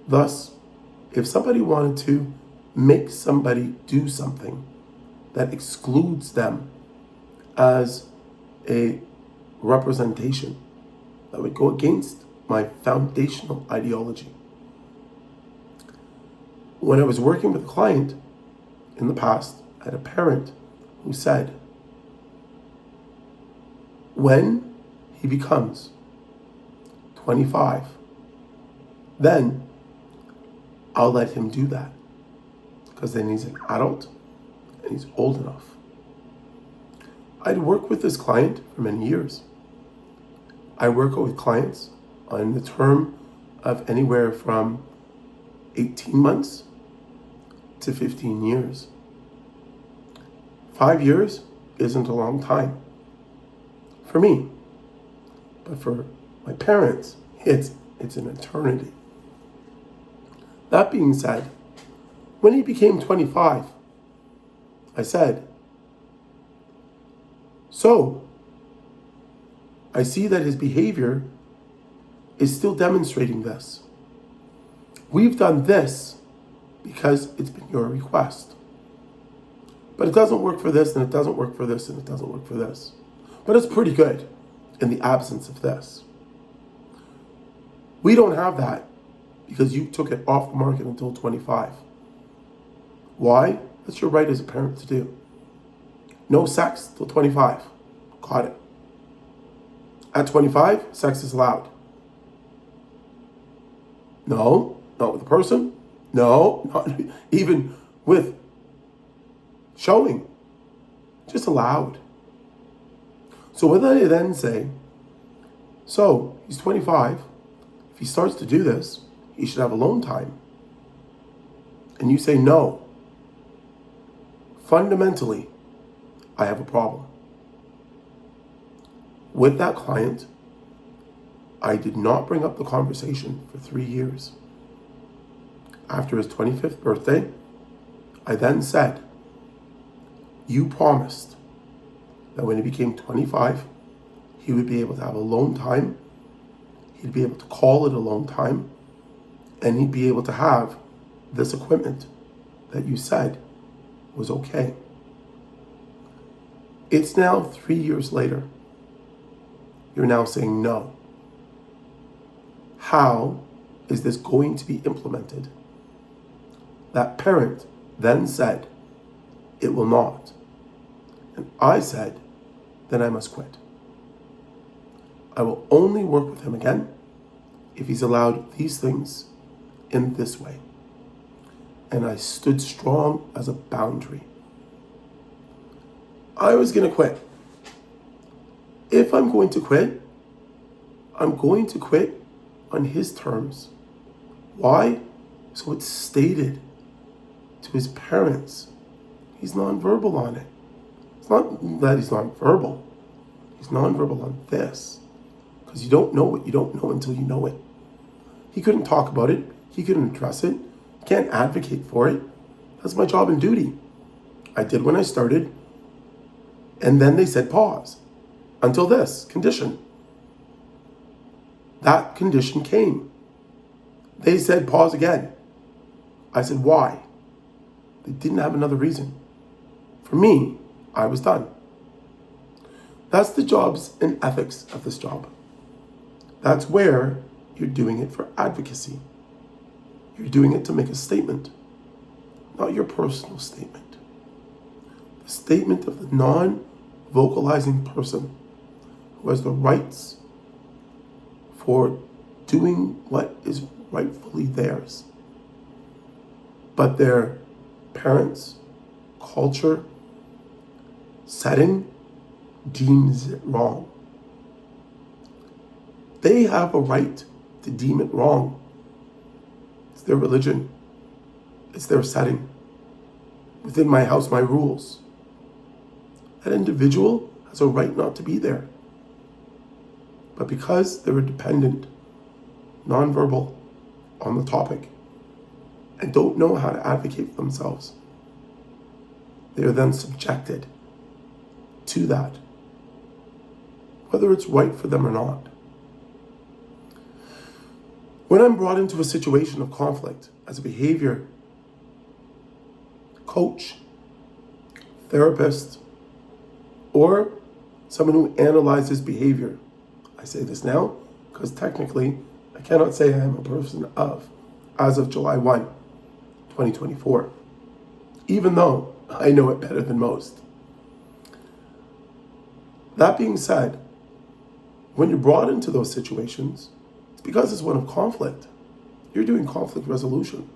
Thus, if somebody wanted to make somebody do something that excludes them as a representation, that would go against my foundational ideology. When I was working with a client in the past, I had a parent who said, when he becomes 25, then I'll let him do that, because then he's an adult and he's old enough. I'd worked with this client for many years. I work with clients on the term of anywhere from 18 months to 15 years. 5 years isn't a long time for me, but for my parents, it's an eternity. That being said, when he became 25, I said, so I see that his behavior is still demonstrating this. We've done this because it's been your request. But it doesn't work for this, and it doesn't work for this, and it doesn't work for this. But it's pretty good in the absence of this. We don't have that because you took it off the market until 25. Why? That's your right as a parent to do. No sex till 25. Got it. At 25, sex is allowed. No, not with a person. No, not even with showing. Just allowed. So when I then say, so he's 25, if he starts to do this, he should have alone time. And you say no. Fundamentally, I have a problem. With that client, I did not bring up the conversation for 3 years. After his 25th birthday, I then said, you promised that when he became 25, he would be able to have alone time, he'd be able to call it alone time, and he'd be able to have this equipment that you said was okay. It's now 3 years later. You're now saying no. How is this going to be implemented? That parent then said, it will not. And I said, then I must quit. I will only work with him again if he's allowed these things in this way. And I stood strong as a boundary. I was going to quit. If I'm going to quit, I'm going to quit on his terms. Why? So it's stated to his parents. He's nonverbal on it. It's not that he's nonverbal. He's nonverbal on this. Because you don't know what you don't know until you know it. He couldn't talk about it. He couldn't address it. He can't advocate for it. That's my job and duty. I did when I started. And then they said pause. Until this condition. That condition came. They said pause again. I said why? They didn't have another reason. For me, I was done. That's the jobs and ethics of this job. That's where you're doing it for advocacy. You're doing it to make a statement, not your personal statement. The statement of the non-vocalizing person who has the rights for doing what is rightfully theirs. But their parents, culture, setting deems it wrong. They have a right to deem it wrong. It's their religion. It's their setting. Within my house, my rules. That individual has a right not to be there. But because they're a dependent, nonverbal on the topic, and don't know how to advocate for themselves, they are then subjected to that, whether it's right for them or not. When I'm brought into a situation of conflict as a behavior coach, therapist, or someone who analyzes behavior, I say this now because technically I cannot say I am a person of as of July 1, 2024, even though I know it better than most. That being said, when you're brought into those situations, it's because it's one of conflict. You're doing conflict resolution.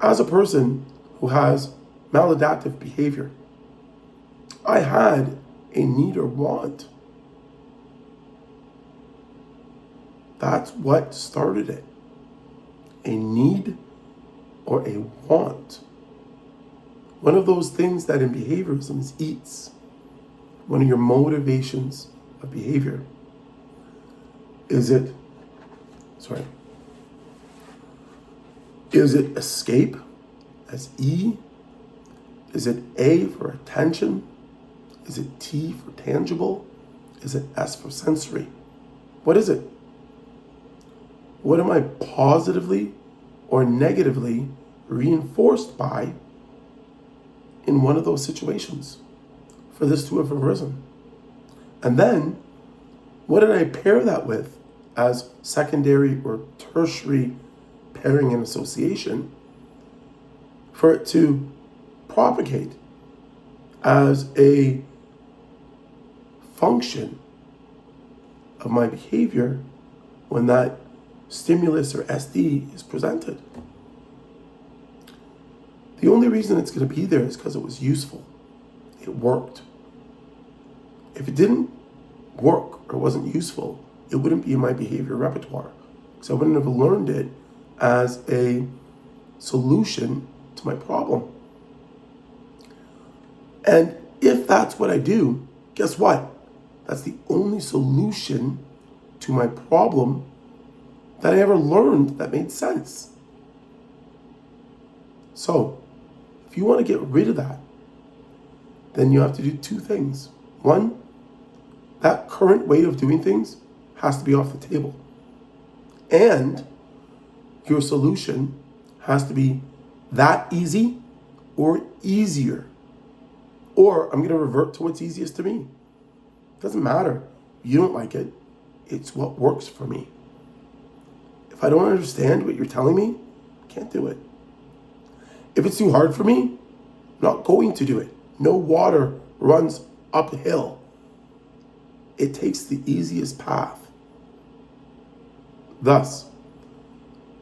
As a person who has maladaptive behavior, I had a need or want. That's what started it. A need or a want. One of those things that in behaviorism is eats. One of your motivations of behavior. Is it escape as E? Is it A for attention? Is it T for tangible? Is it S for sensory? What is it? What am I positively or negatively reinforced by in one of those situations for this to have arisen? And then, what did I pair that with as secondary or tertiary pairing and association for it to propagate as a function of my behavior when that stimulus or SD is presented? The only reason it's going to be there is because it was useful. It worked. If it didn't work or wasn't useful, it wouldn't be in my behavior repertoire, because I wouldn't have learned it as a solution to my problem. And if that's what I do, guess what? That's the only solution to my problem that I ever learned that made sense. So, If you want to get rid of that, then you have to do two things. One, that current way of doing things has to be off the table. And your solution has to be that easy or easier. Or I'm going to revert to what's easiest to me. Doesn't matter. You don't like it. It's what works for me. If I don't understand what you're telling me, I can't do it. If it's too hard for me, I'm not going to do it. No water runs uphill. It takes the easiest path. Thus,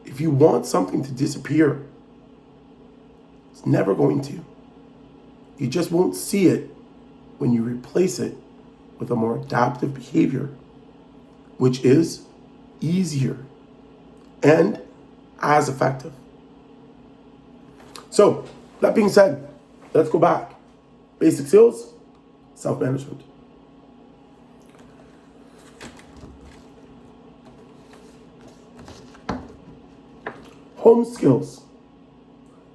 if you want something to disappear, it's never going to. You just won't see it when you replace it with a more adaptive behavior, which is easier and as effective. So, that being said, let's go back. Basic skills, self-management. Home skills.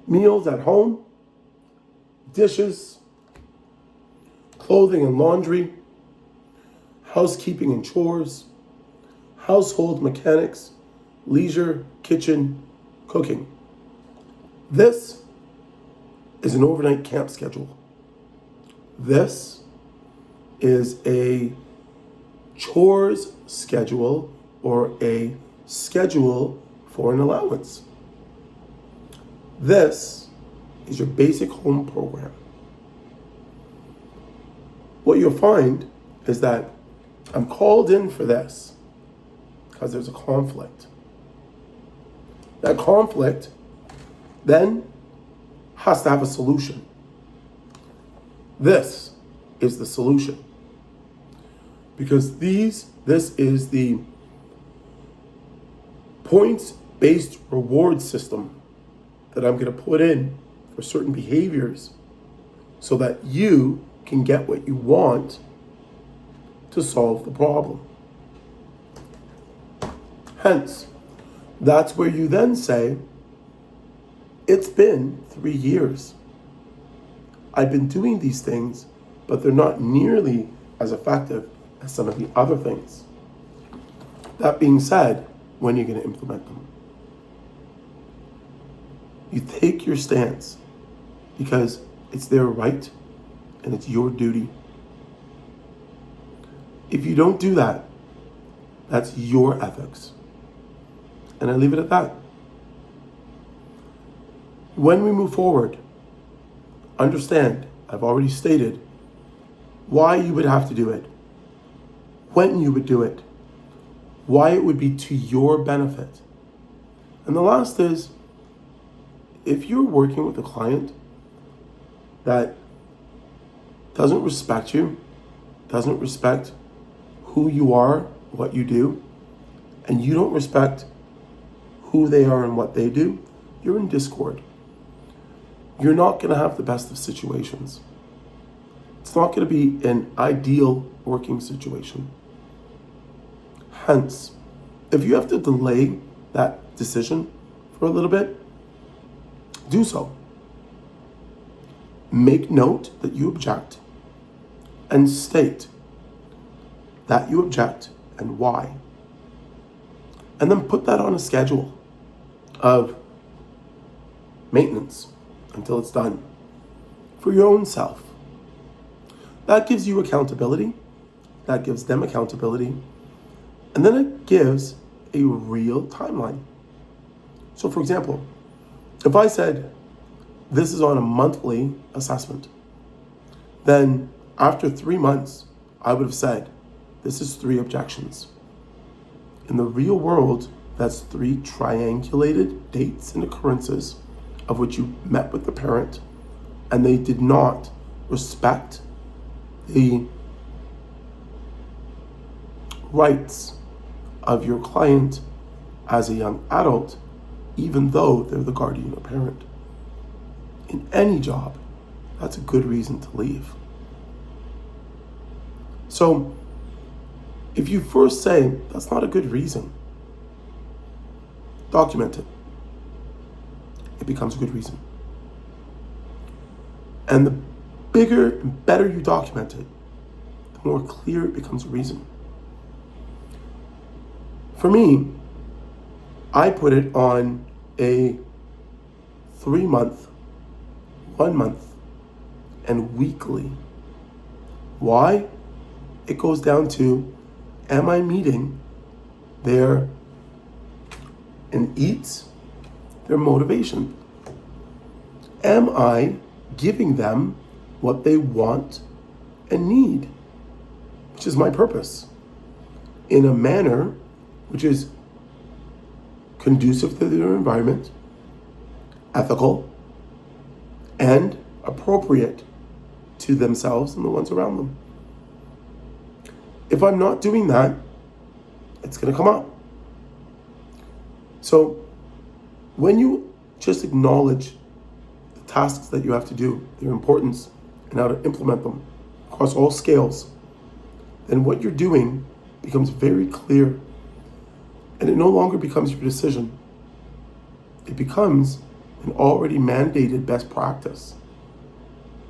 Meals at home, dishes, clothing and laundry, housekeeping and chores, household mechanics, leisure, kitchen, cooking. This is an overnight camp schedule. This is a chores schedule or a schedule for an allowance. This is your basic home program. What you'll find is that I'm called in for this because there's a conflict. That conflict then has to have a solution. This is the solution. Because this is the points-based reward system that I'm going to put in for certain behaviors so that you can get what you want to solve the problem. Hence, that's where you then say, it's been 3 years. I've been doing these things, but they're not nearly as effective as some of the other things. That being said, when are you going to implement them? You take your stance because it's their right and it's your duty. If you don't do that, that's your ethics. And I leave it at that. When we move forward, understand, I've already stated why you would have to do it, when you would do it, why it would be to your benefit. And the last is, if you're working with a client that doesn't respect you, doesn't respect who you are, what you do, and you don't respect who they are and what they do, you're in discord. You're not going to have the best of situations. It's not going to be an ideal working situation. Hence, if you have to delay that decision for a little bit, do so. Make note that you object and state that you object and why. And then put that on a schedule of maintenance until it's done for your own self. That gives you accountability. That gives them accountability. And then it gives a real timeline. So for example, if I said, this is on a monthly assessment, then after 3 months, I would have said, this is 3 objections. In the real world, that's 3 triangulated dates and occurrences of which you met with the parent and they did not respect the rights of your client as a young adult, even though they're the guardian or parent. In any job, that's a good reason to leave. So, if you first say, that's not a good reason, document it. It becomes a good reason. And the bigger and better you document it, the more clear it becomes a reason. For me, I put it on a 3-month, 1 month, and weekly. Why? It goes down to, am I meeting their motivation? Am I giving them what they want and need, which is my purpose, in a manner which is conducive to their environment, ethical, and appropriate to themselves and the ones around them? If I'm not doing that, it's going to come up. So when you just acknowledge the tasks that you have to do, their importance, and how to implement them across all scales, then what you're doing becomes very clear. And it no longer becomes your decision. It becomes an already mandated best practice.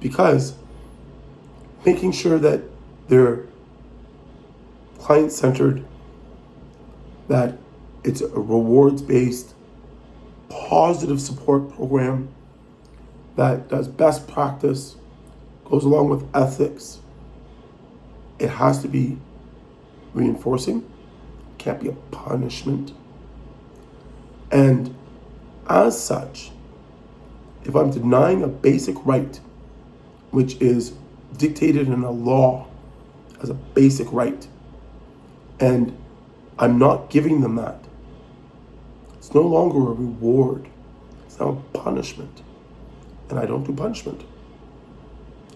Because making sure that they're client-centered, that it's a rewards-based, positive support program that does best practice, goes along with ethics. It has to be reinforcing, can't be a punishment. And as such, if I'm denying a basic right, which is dictated in a law as a basic right, and I'm not giving them that, it's no longer a reward, it's now a punishment. And I don't do punishment.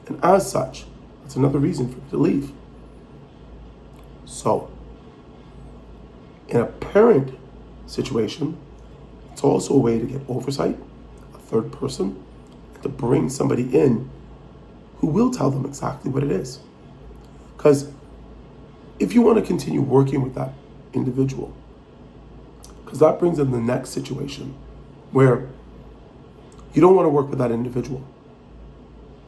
And as such, that's another reason for me to leave. So, in a parent situation, it's also a way to get oversight, a third person, and to bring somebody in who will tell them exactly what it is. Because if you want to continue working with that individual, because that brings in the next situation where you don't want to work with that individual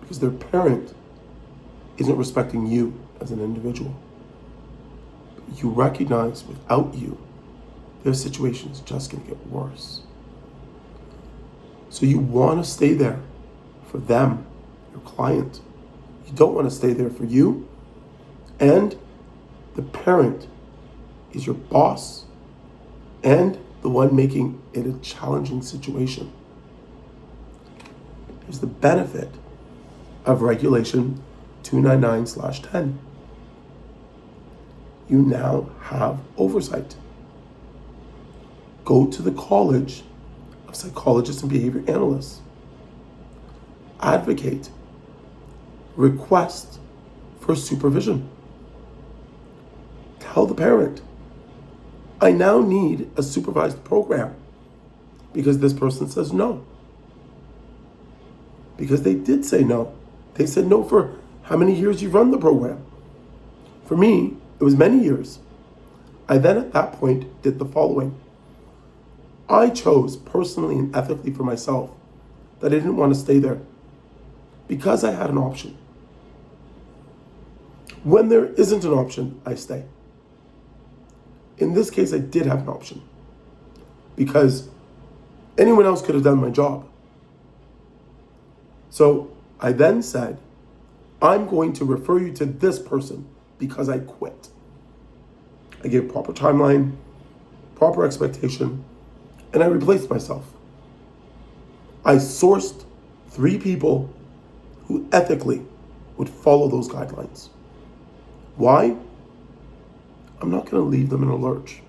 because their parent isn't respecting you as an individual. You recognize without you, their situation is just going to get worse. So you want to stay there for them, your client. You don't want to stay there for you. And the parent is your boss and the one making it a challenging situation. Here's the benefit of Regulation 299/10. You now have oversight. Go to the College of Psychologists and Behavior Analysts. Advocate. Request for supervision. Tell the parent, I now need a supervised program because this person says no. Because they did say no. They said no for how many years you've run the program. For me, it was many years. I then at that point did the following. I chose personally and ethically for myself that I didn't want to stay there because I had an option. When there isn't an option, I stay. In this case, I did have an option because anyone else could have done my job. So I then said, I'm going to refer you to this person because I quit. I gave proper timeline, proper expectation, and I replaced myself. I sourced 3 people who ethically would follow those guidelines. Why? I'm not going to leave them in a lurch.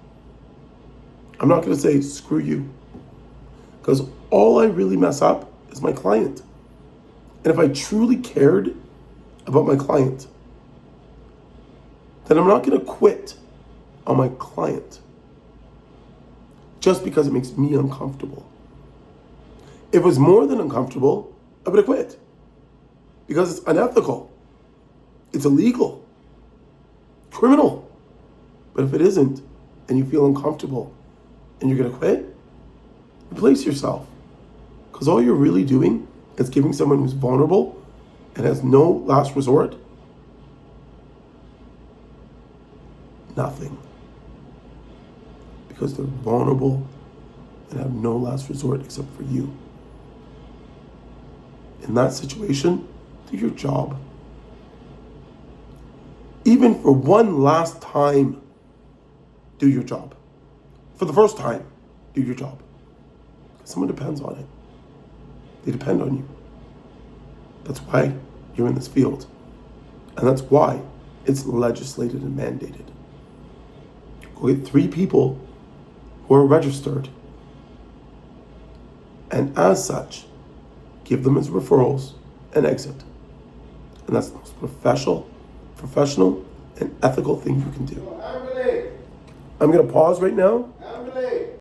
I'm not going to say, screw you. Because all I really mess up is my client. And if I truly cared about my client, then I'm not going to quit on my client just because it makes me uncomfortable. If it was more than uncomfortable, I would have quit because it's unethical. It's illegal. Criminal. But if it isn't, and you feel uncomfortable, and you're going to quit, replace yourself. Because all you're really doing is giving someone who's vulnerable and has no last resort, nothing. Because they're vulnerable and have no last resort except for you. In that situation, do your job. Even for one last time, do your job. For the first time, do your job. Someone depends on it. They depend on you. That's why you're in this field. And that's why it's legislated and mandated. Go get 3 people who are registered. And as such, give them as referrals and exit. And that's the most professional and ethical thing you can do. I'm going to pause right now